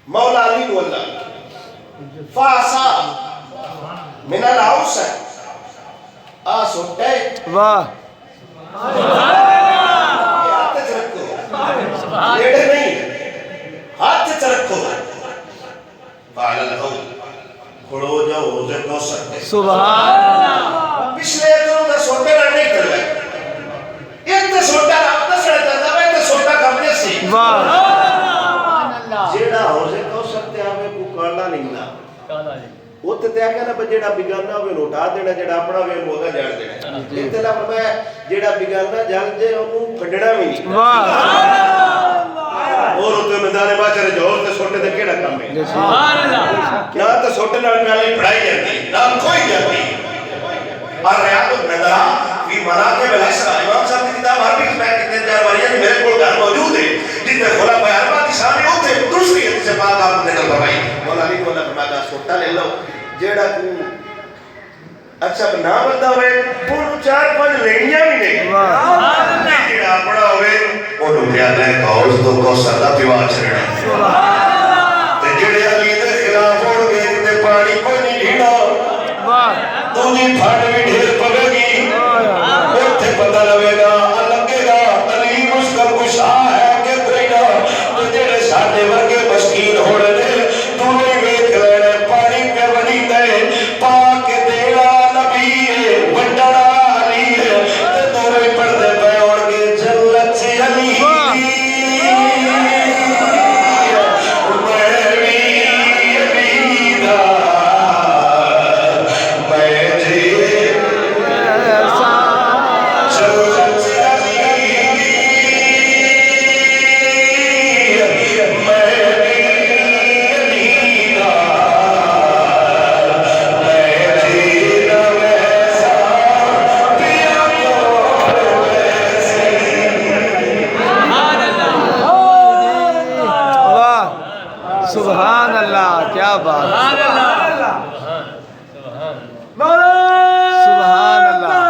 [SPEAKER 3] مولا علی بولا فاسا من العوس آس اٹھے
[SPEAKER 2] واہ
[SPEAKER 3] ہاتھ چرکو لیڑے نہیں ہاتھ چرکو فعل الحول کھڑو جو ہوزے کو سکتے
[SPEAKER 2] سبحان اللہ
[SPEAKER 3] پچھلے اتنوں دا سوٹے رہنے کر لے ایک تے سوٹا رابطہ سڑتا تھا ایک تے سوٹا کمنے سی
[SPEAKER 2] واہ
[SPEAKER 3] جیڑا ہوزے کو سکتے ہمیں کو کرنا نہیں نا وہ تے آگیا نا جیڑا بگانا ہوئے نوٹا دینا جیڑا اپنا ہوئے موگا جاڑ دینا اتلا فرمایا جیڑا بگانا جال جے انہوں کھڑنا بھی نہیں
[SPEAKER 2] واہ
[SPEAKER 3] اور اتنے میدان باچرے جو اور تے سوٹے تے کیڑا کام ہے
[SPEAKER 4] سبحان اللہ
[SPEAKER 3] نہ تے سوٹے نال پیالی پڑھائی جاتی نہ کوئی جاتی اور ریاض النظرہ فی مناقب الحسنہ امام صاحب کی کتاب عربی میں کتنے چار واریاں میرے کو گھر موجود ہے جن میں خلفائے اربعہ کی شان ہوتے دوسری حدیث پاک آپ نے نقل فرمائی مولا علی مولا فرمایا سوٹا لے لو جیڑا کو اچھا بنا بندہ ہوئے وہ چار پانچ لینیاں بھی نہیں جیڑا بڑا ہوئے وہ پیا لے کاؤس تو کوثر دا پیوا چھڑنا تے جڑے علی دے خلاف ہون گے تے پانی کوئی نہیں ڈھیڑا دوجی پھٹ بھی ڈھیر پوے گی اوتھے پتہ لگے گا لگے گا علی مشکل کشا ہے کہ کوئی نہ تے جڑے ساڈے ورگے مسکین ہونے نے دونوں ہی ویکھ لینے پانی پہ بنی تے پاک دیڑا نبی ہے وڈڑا علی ہے تے دونوں ہی پڑھدے پے اور کے جلت علی
[SPEAKER 2] سبحان اللہ کیا بات سبحان اللہ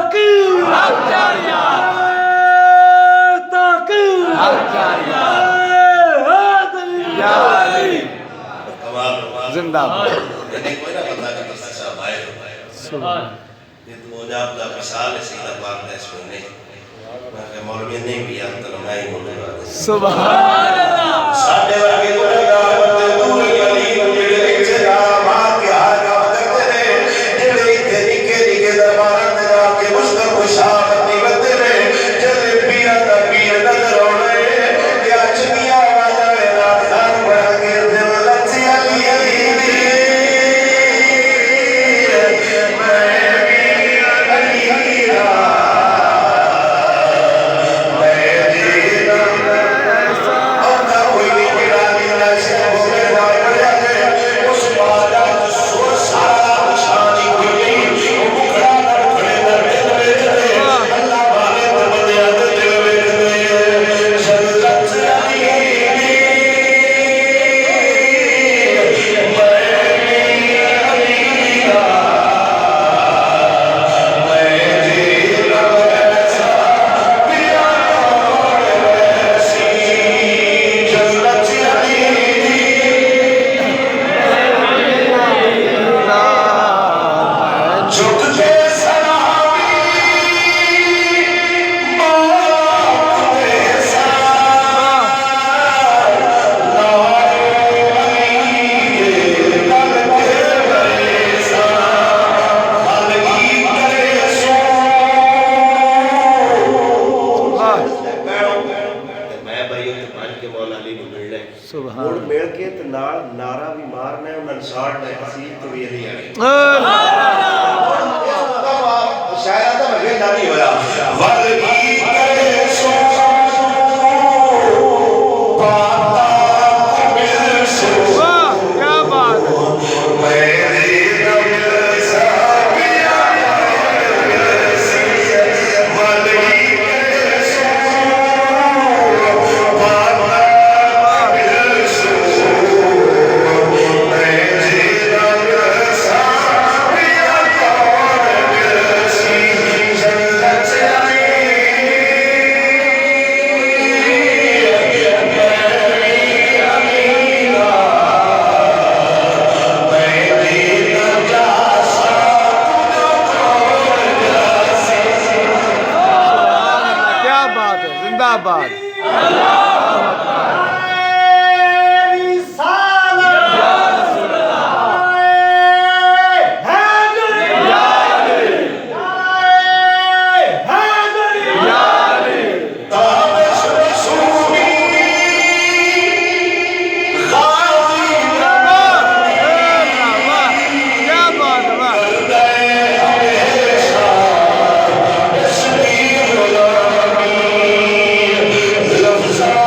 [SPEAKER 2] زندہ سبحان مل کے نعرہ بھی مارنا ہے انہوں نے ساڑھنا ہے حسین تو بھی علی آگے شاید آتا میں گھنٹا نہیں ہویا والگی کرے سو پاتا مل سو کیا بات
[SPEAKER 3] میرے دل سابیا والگی کرے سو پاتا مل سو
[SPEAKER 2] زندہ باد
[SPEAKER 3] لفظ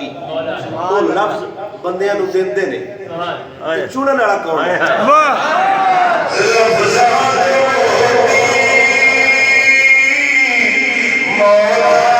[SPEAKER 2] ਅਲੀ ਉਹ ਲਫ਼ਜ਼ ਬੰਦਿਆਂ ਨੂੰ ਦਿੰਦੇ ਨੇ ਤੇ ਚੁਣਨ ਵਾਲਾ ਕੌਣ ਹੈ
[SPEAKER 3] ਮੌਲਾ